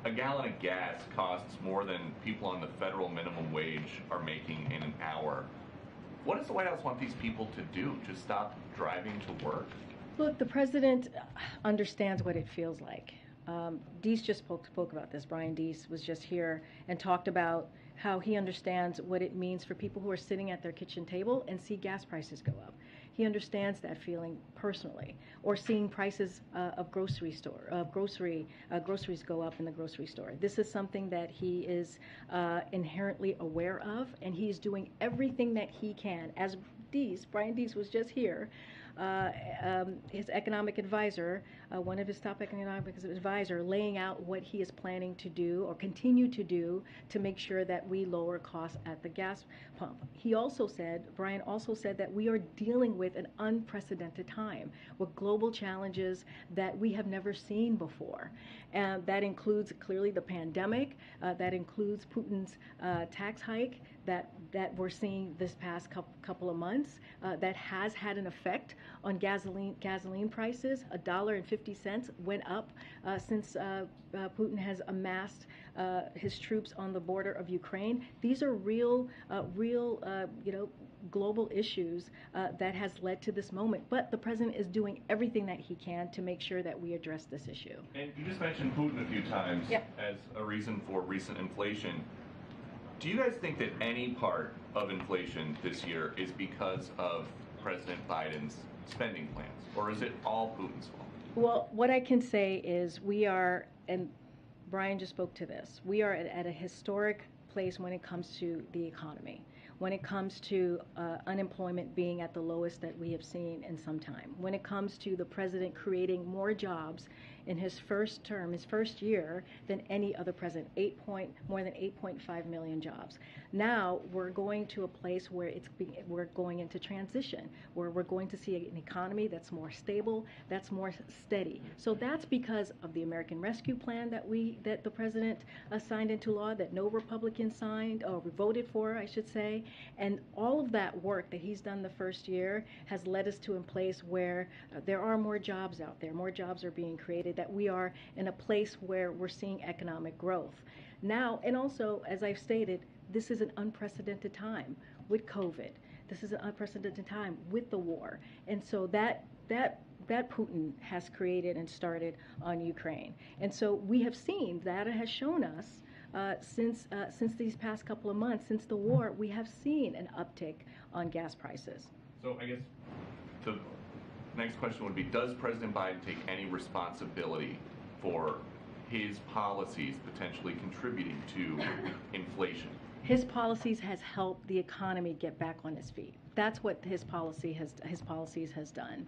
a gallon of gas costs more than people on the federal minimum wage are making in an hour. What does the White House want these people to do? Just stop driving to work? Look, the president understands what it feels like. Deese just spoke about this. Brian Deese was just here and talked about how he understands what it means for people who are sitting at their kitchen table and see gas prices go up. He understands that feeling personally, or seeing prices of groceries go up in the grocery store. This is something that he is inherently aware of, and he's doing everything that he can. As Brian Deese was just here, his economic advisor, one of his top economic advisor, laying out what he is planning to do or continue to do to make sure that we lower costs at the gas pump. Brian also said that we are dealing with an unprecedented time with global challenges that we have never seen before. And that includes clearly the pandemic, that includes Putin's tax hike that we're seeing this past couple of months, that has had an effect on gasoline prices. $1.50 went up since Putin has amassed his troops on the border of Ukraine. These are real global issues that has led to this moment. But the president is doing everything that he can to make sure that we address this issue. And you just mentioned Putin a few times as a reason for recent inflation. Do you guys think that any part of inflation this year is because of President Biden's spending plans, or is it all Putin's fault? Well, what I can say is we are, and Brian just spoke to this, we are at a historic place when it comes to the economy, when it comes to unemployment being at the lowest that we have seen in some time, when it comes to the president creating more jobs in his first term, his first year, than any other president, more than 8.5 million jobs. Now we're going to a place where we're going into transition, where we're going to see an economy that's more stable, that's more steady. So that's because of the American Rescue Plan that the president signed into law, that no Republican signed or voted for, I should say. And all of that work that he's done the first year has led us to a place where there are more jobs out there, more jobs are being created, that we are in a place where we're seeing economic growth. Now, and also, as I've stated, this is an unprecedented time with COVID. This is an unprecedented time with the war. And so that Putin has created and started on Ukraine. And so we have seen, data has shown us, since these past couple of months, since the war, we have seen an uptick on gas prices. So I guess the next question would be, does President Biden take any responsibility for his policies potentially contributing to inflation? His policies has helped the economy get back on its feet. That's what his policies has done.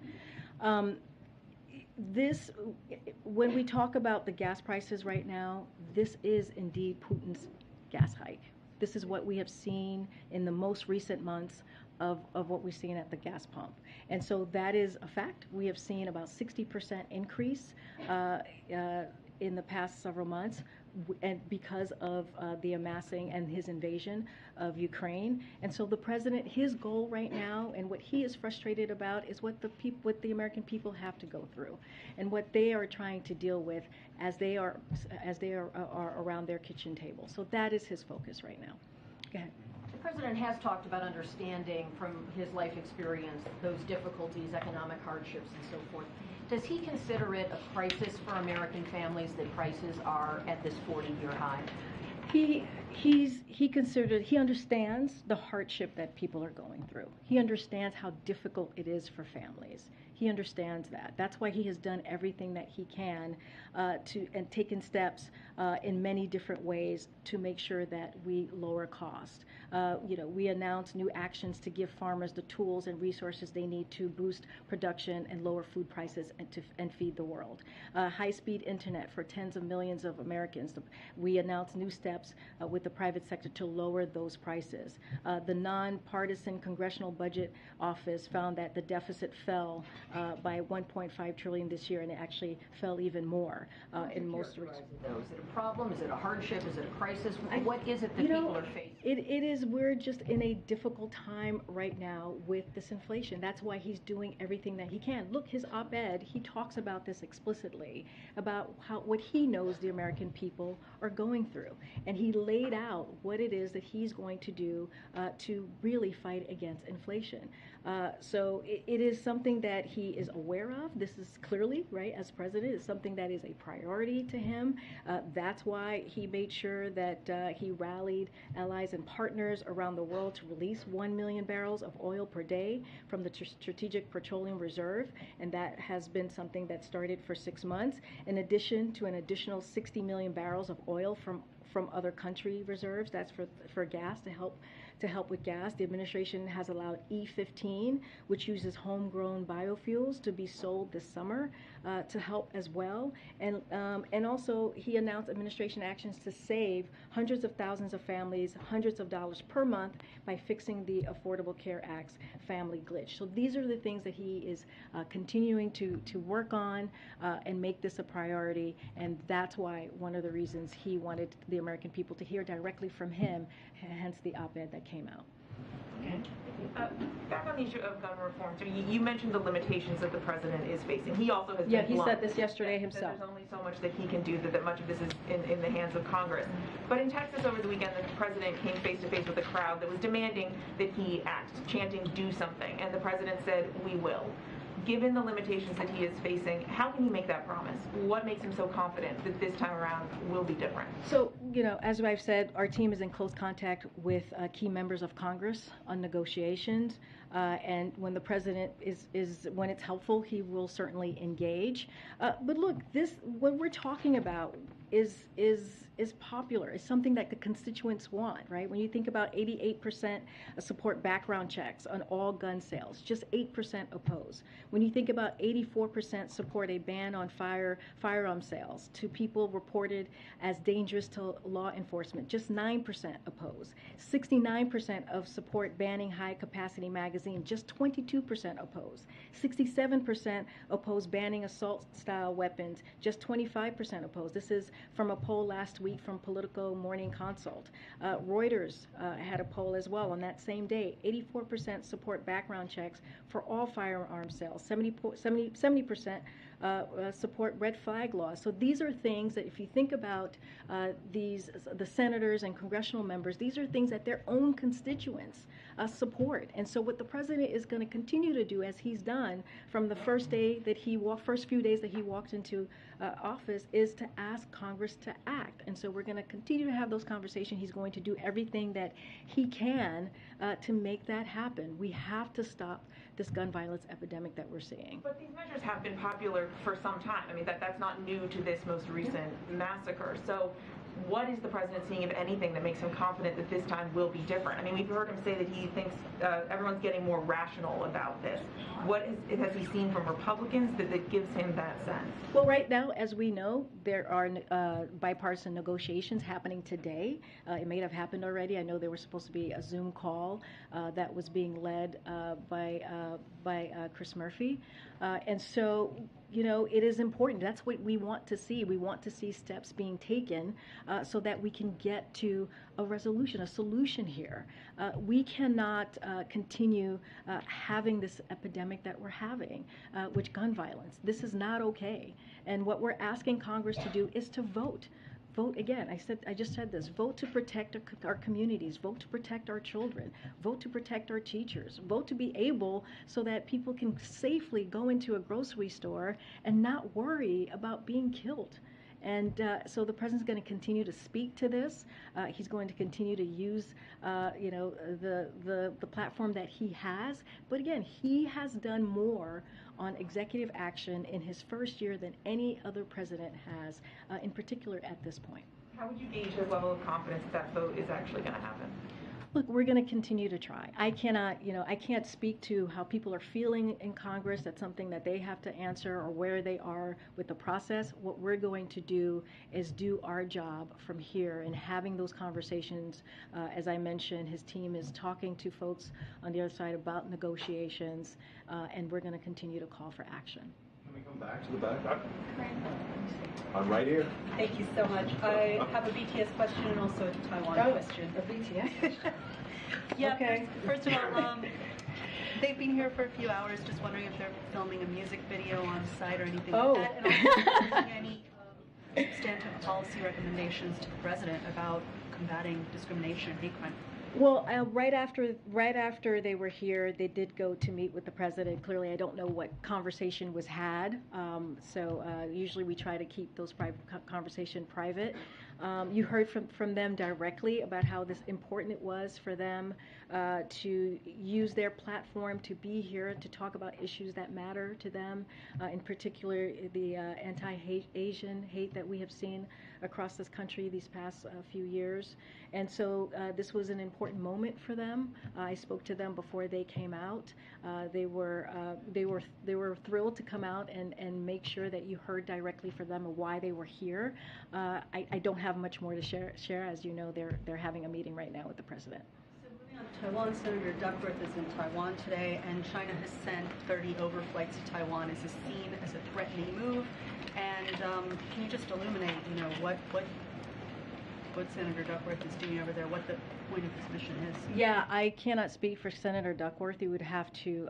When we talk about the gas prices right now, this is indeed Putin's gas hike. This is what we have seen in the most recent months of what we've seen at the gas pump. And so that is a fact. We have seen about 60% increase in the past several months, and because of the amassing and his invasion of Ukraine. And so the president, his goal right now, and what he is frustrated about, is what the American people have to go through, and what they are trying to deal with as they are around their kitchen table. So that is his focus right now. Go ahead. The president has talked about understanding from his life experience those difficulties, economic hardships, and so forth. Does he consider it a crisis for American families that prices are at this 40-year high? He understands the hardship that people are going through. He understands how difficult it is for families. He understands that. That's why he has done everything that he can and taken steps in many different ways to make sure that we lower cost. We announced new actions to give farmers the tools and resources they need to boost production and lower food prices and feed the world. High-speed internet for tens of millions of Americans. We announced new steps with the private sector to lower those prices. The nonpartisan Congressional Budget Office found that the deficit fell by $1.5 trillion this year, and it actually fell even more in most regions. Is it a problem? Is it a hardship? Is it a crisis? What is it that people are facing? It is, we're just in a difficult time right now with this inflation. That's why he's doing everything that he can. Look, his op-ed, he talks about this explicitly, about what he knows the American people are going through. And he laid out what it is that he's going to do to really fight against inflation. So it is something that he is aware of. This is clearly, right, as president, is something that is a priority to him. That's why he made sure that he rallied allies and partners around the world to release 1 million barrels of oil per day from the Strategic Petroleum Reserve, and that has been something that started for 6 months, in addition to an additional 60 million barrels of oil from other country reserves. That's for gas, to help with gas. The administration has allowed E15, which uses homegrown biofuels, to be sold this summer to help as well. And also he announced administration actions to save hundreds of thousands of families hundreds of dollars per month by fixing the Affordable Care Act's family glitch. So these are the things that he is continuing to work on and make this a priority. And that's why one of the reasons he wanted the American people to hear directly from him, hence the op-ed that came out. Back on the issue of gun reform, so you mentioned the limitations that the president is facing. He also has Yeah, been he blunt said this yesterday himself. There's only so much that he can do, that much of this is in the hands of Congress. But in Texas over the weekend, the president came face to face with a crowd that was demanding that he act, chanting, do something. And the president said, we will. Given the limitations that he is facing, how can he make that promise? What makes him so confident that this time around will be different? So, as I've said, our team is in close contact with key members of Congress on negotiations. And when the president when it's helpful, he will certainly engage. But look, what we're talking about is popular. It's something that the constituents want, right? When you think about 88% support background checks on all gun sales, just 8% oppose. When you think about 84% support a ban on firearm sales to people reported as dangerous to law enforcement, just 9% oppose. 69% of support banning high-capacity magazines, just 22% oppose. 67% oppose banning assault-style weapons, just 25% oppose. This is from a poll last week from Politico Morning Consult. Reuters had a poll as well on that same day. 84% support background checks for all firearm sales. 70% support red flag laws. So these are things that, if you think about the senators and congressional members, these are things that their own constituents support. And so what the president is going to continue to do, as he's done from the first few days that he walked into office, is to ask Congress to act. And so we're going to continue to have those conversations. He's going to do everything that he can to make that happen. We have to stop this gun violence epidemic that we're seeing. But these measures have been popular for some time. I mean, that's not new to this most recent massacre. So what is the president seeing, if anything, that makes him confident that this time will be different? I mean, we've heard him say that he thinks everyone's getting more rational about this. What has he seen from Republicans that gives him that sense? Well, right now, as we know, there are bipartisan negotiations happening today. It may have happened already. I know there was supposed to be a Zoom call that was being led by Chris Murphy. And so, it is important. That's what we want to see. We want to see steps being taken so that we can get to a resolution, a solution here. We cannot continue having this epidemic that we're having, with gun violence. This is not okay. And what we're asking Congress to do is to vote. Vote again. I just said this. Vote to protect our communities. Vote to protect our children. Vote to protect our teachers. Vote to be able so that people can safely go into a grocery store and not worry about being killed. And so the president's going to continue to speak to this. He's going to continue to use, the platform that he has. But again, he has done more on executive action in his first year than any other president has, in particular at this point. How would you gauge his level of confidence that vote is actually going to happen? Look, we're going to continue to try. I can't speak to how people are feeling in Congress. That's something that they have to answer, or where they are with the process. What we're going to do is do our job from here and having those conversations. As I mentioned, his team is talking to folks on the other side about negotiations, and we're going to continue to call for action. Can we come back to the back? I'm right here. Thank you so much. I have a BTS question and also a Taiwan question. A BTS? Yeah, Okay. first of all, they've been here for a few hours, just wondering if they're filming a music video on site or anything Oh. like that. And also, any substantive policy recommendations to the president about combating discrimination and hate crime? Well, right after they were here, they did go to meet with the president. Clearly, I don't know what conversation was had. So usually we try to keep those conversation private. You heard from them directly about how important it was for them to use their platform to be here to talk about issues that matter to them, in particular the anti-Asian hate that we have seen across this country these past few years. And so this was an important moment for them. I spoke to them before they came out. They were thrilled to come out and make sure that you heard directly from them of why they were here. I don't have much more to share. As you know, they're having a meeting right now with the president. So moving on to Taiwan, Senator Duckworth is in Taiwan today, and China has sent 30 overflights to Taiwan. Is this seen as a threatening move? And can you just illuminate, what Senator Duckworth is doing over there, what the point of this mission is? Yeah, I cannot speak for Senator Duckworth. You would have to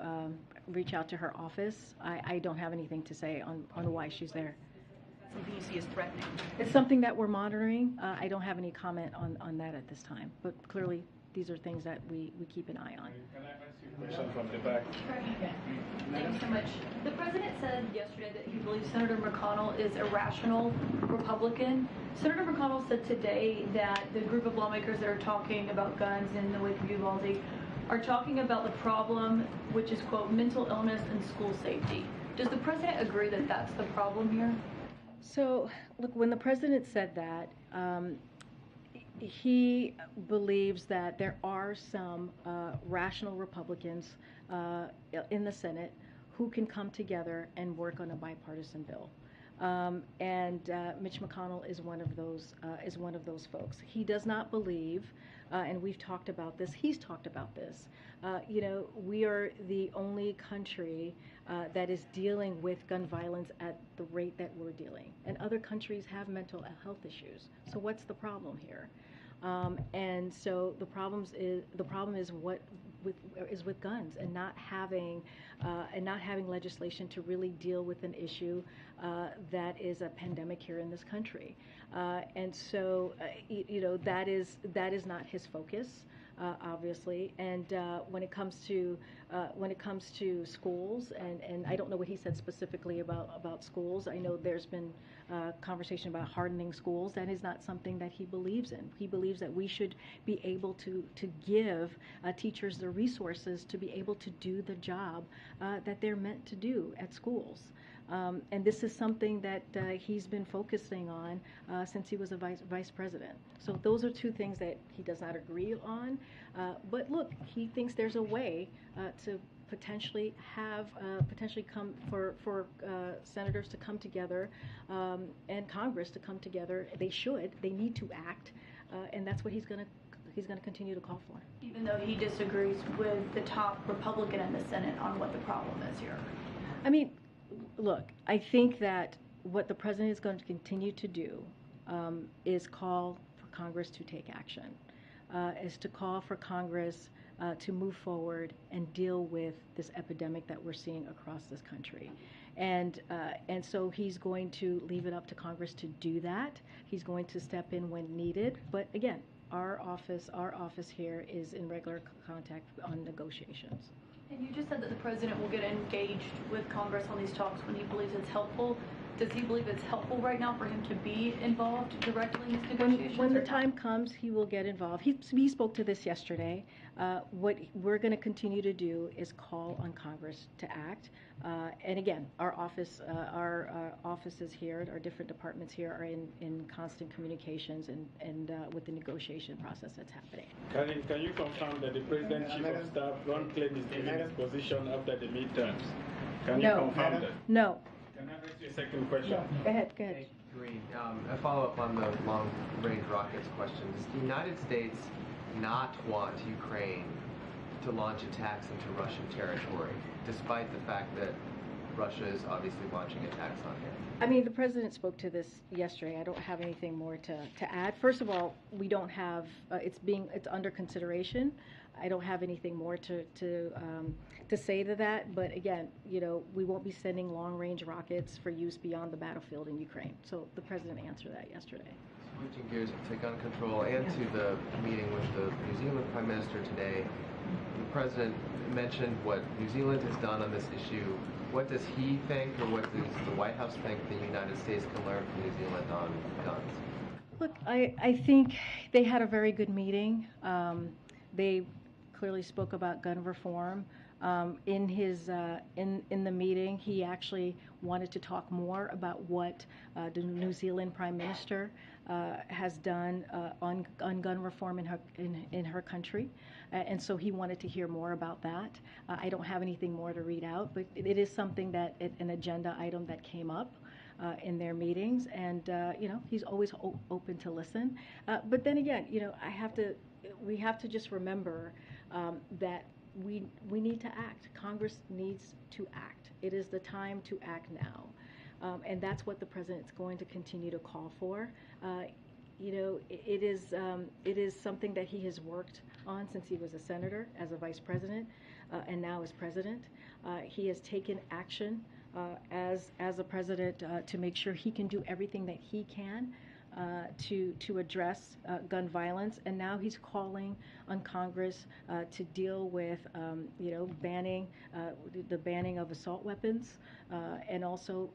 reach out to her office. I don't have anything to say on why she's there. Something you see as threatening? It's something that we're monitoring. I don't have any comment on that at this time, but clearly these are things that we keep an eye on. Question from the back. Thank you so much. The president said yesterday that he believes Senator McConnell is a rational Republican. Senator McConnell said today that the group of lawmakers that are talking about guns in the wake of Uvalde are talking about the problem, which is, quote, mental illness and school safety. Does the president agree that that's the problem here? So, look, when the president said that, he believes that there are some rational Republicans in the Senate who can come together and work on a bipartisan bill. And Mitch McConnell is one of those folks. He does not believe, and we've talked about this. He's talked about this. We are the only country that is dealing with gun violence at the rate that we're dealing, and other countries have mental health issues. So what's the problem here? And so the problem is with guns and not having legislation to really deal with an issue that is a pandemic here in this country. And so that is not his focus. Obviously, and when it comes to schools, and I don't know what he said specifically about schools. I know there's been conversation about hardening schools. That is not something that he believes in. He believes that we should be able to give teachers the resources to be able to do the job that they're meant to do at schools. And this is something that he's been focusing on since he was a vice president. So those are two things that he does not agree on. But look, he thinks there's a way to potentially come for senators to come together and Congress to come together. They need to act, and that's what he's going to continue to call for. Even though he disagrees with the top Republican in the Senate on what the problem is here. I mean, look, I think that what the president is going to continue to do is call for Congress to take action, is to call for Congress to move forward and deal with this epidemic that we're seeing across this country. And so he's going to leave it up to Congress to do that. He's going to step in when needed. But again, our office here is in regular contact on negotiations. And you just said that the president will get engaged with Congress on these talks when he believes it's helpful. Does he believe it's helpful right now for him to be involved directly in these negotiations? When the time comes, he will get involved. He spoke to this yesterday. What we're going to continue to do is call on Congress to act. And again, our offices here, our different departments here are in constant communications and with the negotiation process that's happening. Karine, can you confirm that the President Chief of Staff, Ron Clay, is giving his position after the midterms? Can you confirm that? No. Can I ask you a second question? No. Go ahead. Karine, a follow-up on the long-range rockets question. Does the United States not want Ukraine to launch attacks into Russian territory, despite the fact that Russia is obviously launching attacks on it? I mean, the president spoke to this yesterday. I don't have anything more to add. First of all, we don't have it's under consideration. I don't have anything more to say to that. But again, we won't be sending long-range rockets for use beyond the battlefield in Ukraine. So the president answered that yesterday. Switching gears to gun control and to the meeting with the New Zealand Prime Minister today, the president mentioned what New Zealand has done on this issue. What does he think, or what does the White House think the United States can learn from New Zealand on guns? Look, I think they had a very good meeting. They clearly spoke about gun reform. In the meeting, he actually wanted to talk more about what the New Zealand Prime Minister has done on gun reform in her country, and so he wanted to hear more about that. I don't have anything more to read out, but it is something that an agenda item that came up in their meetings, and he's always open to listen. But then again, we have to just remember that we need to act. Congress needs to act. It is the time to act now, and that's what the president's going to continue to call for. It is something that he has worked on since he was a senator, as a vice president, and now as president. He has taken action as a president to make sure he can do everything that he can to address gun violence, and now he's calling on Congress to deal with banning of assault weapons and also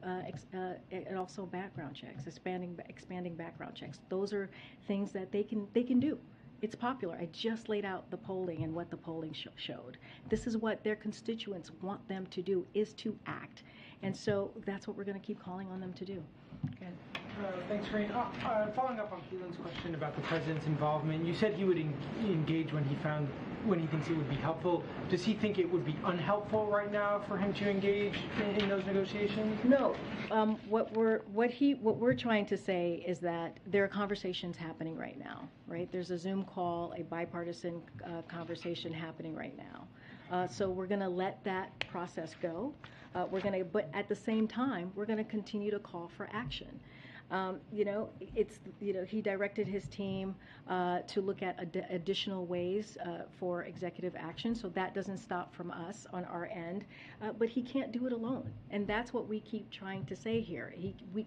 background checks, expanding background checks. Those are things that they can do. It's popular. I just laid out the polling and what the polling showed. This is what their constituents want them to do, is to act. And so that's what we're going to keep calling on them to do. Okay. Thanks, Karine. Following up on Keelan's question about the president's involvement, you said he would engage when he thinks it would be helpful. Does he think it would be unhelpful right now for him to engage in those negotiations? No. What we're trying to say is that there are conversations happening right now. Right? There's a Zoom call, a bipartisan conversation happening right now. So we're going to let that process go. But at the same time, we're going to continue to call for action. He directed his team to look at additional ways for executive action, so that doesn't stop from us on our end. But he can't do it alone, and that's what we keep trying to say here.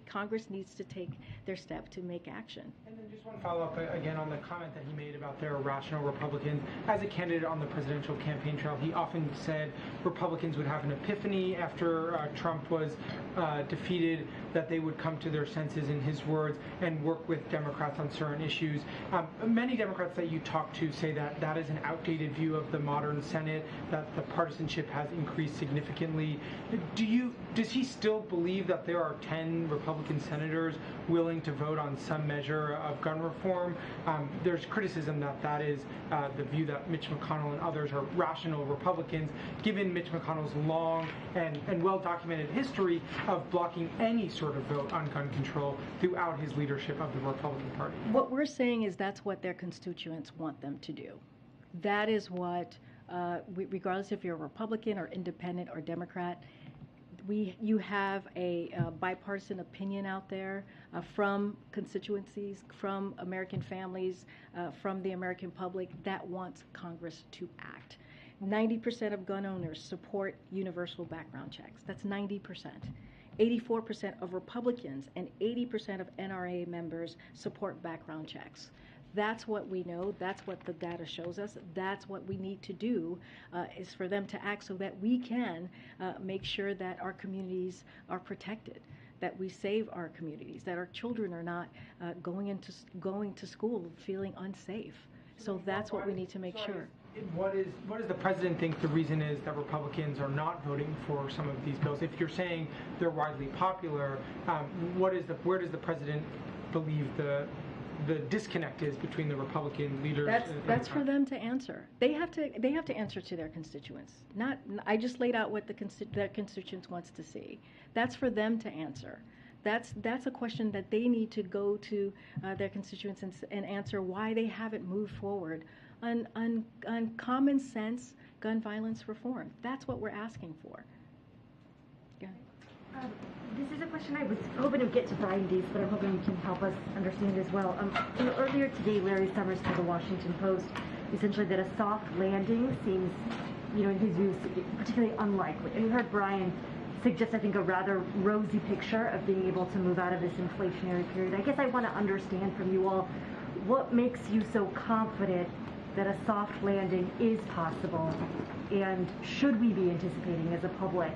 Congress needs to take their step to make action. And then just one follow-up again on the comment that he made about there are rational Republicans. As a candidate on the presidential campaign trail, he often said Republicans would have an epiphany after Trump was defeated, that they would come to their senses, in his words, and work with Democrats on certain issues. Many Democrats that you talk to say that that is an outdated view of the modern Senate, that the partisanship has increased significantly. Does he still believe that there are 10 Republican senators willing to vote on some measure of gun reform? There's criticism that is the view that Mitch McConnell and others are rational Republicans, given Mitch McConnell's long and well-documented history of blocking any sort of vote on gun control throughout his leadership of the Republican Party. What we're saying is that's what their constituents want them to do. That is what, regardless if you're a Republican or independent or Democrat, you have a bipartisan opinion out there from constituencies, from American families, from the American public that wants Congress to act. 90% of gun owners support universal background checks. That's 90%. 84% of Republicans and 80% of NRA members support background checks. That's what we know. That's what the data shows us. That's what we need to do, is for them to act so that we can make sure that our communities are protected. that we save our communities, that our children are not going to school feeling unsafe. So that's what we need to make sure. What does the president think the reason is that Republicans are not voting for some of these bills? If you're saying they're widely popular, where does the president believe the disconnect is between the Republican leaders? That's for them to answer. They have to answer to their constituents. I just laid out what their constituents wants to see. That's for them to answer. That's a question that they need to go to their constituents and answer why they haven't moved forward on common sense gun violence reform. That's what we're asking for. Yeah. This is a question I was hoping to get to Brian Deese, but I'm hoping you can help us understand as well. Earlier today, Larry Summers told the Washington Post essentially that a soft landing seems, in his view, particularly unlikely. And you heard Brian suggest, I think, a rather rosy picture of being able to move out of this inflationary period. I guess I want to understand from you all, what makes you so confident that a soft landing is possible, and should we be anticipating as a public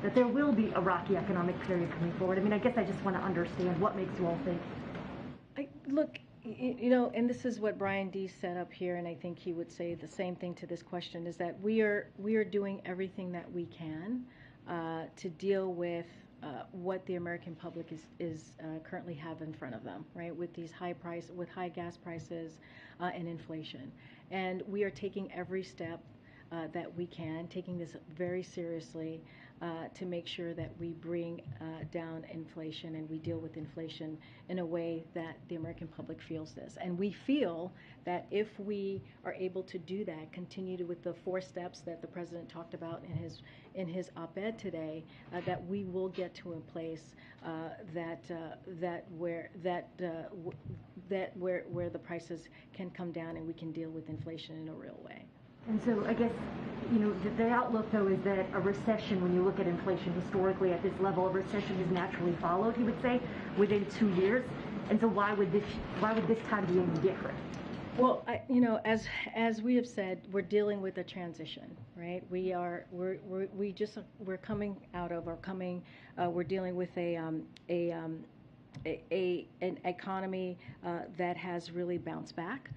that there will be a rocky economic period coming forward? I mean, I guess I just want to understand what makes you all think. Look, and this is what Brian Deese said up here, and I think he would say the same thing to this question, is that we are doing everything that we can to deal with what the American public is currently have in front of them, right? With these high gas prices and inflation, and we are taking every step that we can, taking this very seriously to make sure that we bring down inflation and we deal with inflation in a way that the American public feels this. And we feel that if we are able to do that, continue with the 4 steps that the president talked about in his op-ed today, that we will get to a place where the prices can come down and we can deal with inflation in a real way. And so I guess, the outlook, though, is that a recession, when you look at inflation historically at this level, a recession has naturally followed, he would say, within 2 years. And so why would this time be any different? Well, as we have said, we're dealing with a transition, right? We're dealing with an economy that has really bounced back.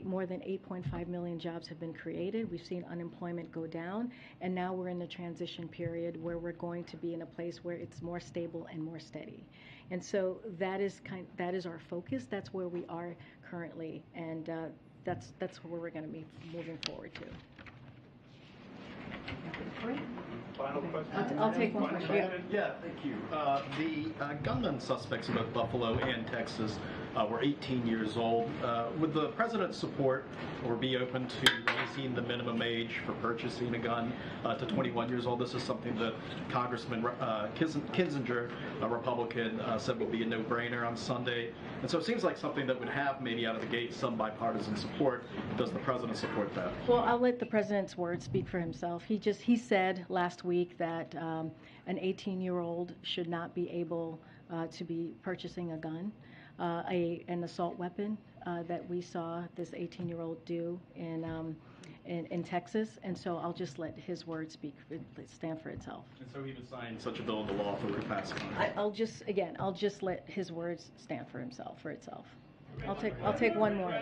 More than 8.5 million jobs have been created. We've seen unemployment go down, and now we're in the transition period where we're going to be in a place where it's more stable and more steady. And so that is our focus. That's where we are currently, and that's where we're going to be moving forward to. Final question. I'll take one question. Yeah, thank you. The gunman suspects in both Buffalo and Texas were 18 years old. Would the president's support or be open to raising the minimum age for purchasing a gun to 21 years old? This is something that Congressman Kinzinger, a Republican, said would be a no-brainer on Sunday. And so it seems like something that would have maybe out of the gate some bipartisan support. Does the president support that? Well, I'll let the president's words speak for himself. He said last week that an 18-year-old should not be able to be purchasing a gun. An assault weapon that we saw this 18-year-old do in Texas, and so I'll just let his words stand for itself. And so he would sign such a bill into law for capacity. I'll just let his words stand for itself. I'll take one more.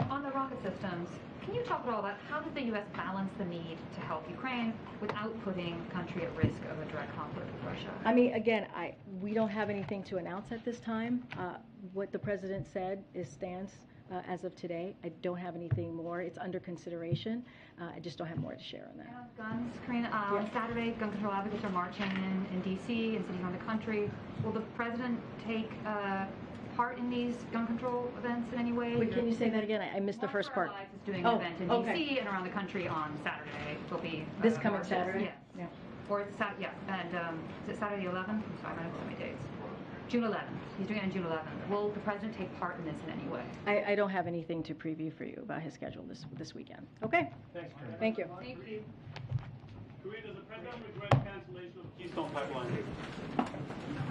On the rocket systems, can you talk at all about how did the U.S. balance the need to help Ukraine without putting the country at risk of a direct conflict with Russia? I mean, again, we don't have anything to announce at this time. What the president said stands as of today. I don't have anything more. It's under consideration. I just don't have more to share on that. Guns, Karine, on Saturday, gun control advocates are marching in D.C. and cities around the country. Will the president take part in these gun control events in any way? Wait, can you say that again? I missed the first part. Is doing an event in D.C. and around the country on Saturday. Will be this coming Saturday. Yes. Yeah. Or it's Saturday. Yeah. And is it Saturday the 11th? I'm sorry, I don't know so many dates. June 11th. He's doing it on June 11th. Will the president take part in this in any way? I don't have anything to preview for you about his schedule this weekend. Okay. Thanks, Karine. Thank you. Thank you. Karine, does the president regret cancellation of the Keystone Pipeline?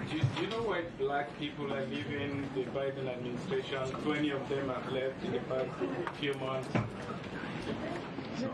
Do you know why black people are leaving the Biden administration? 20 of them have left in the past few months. So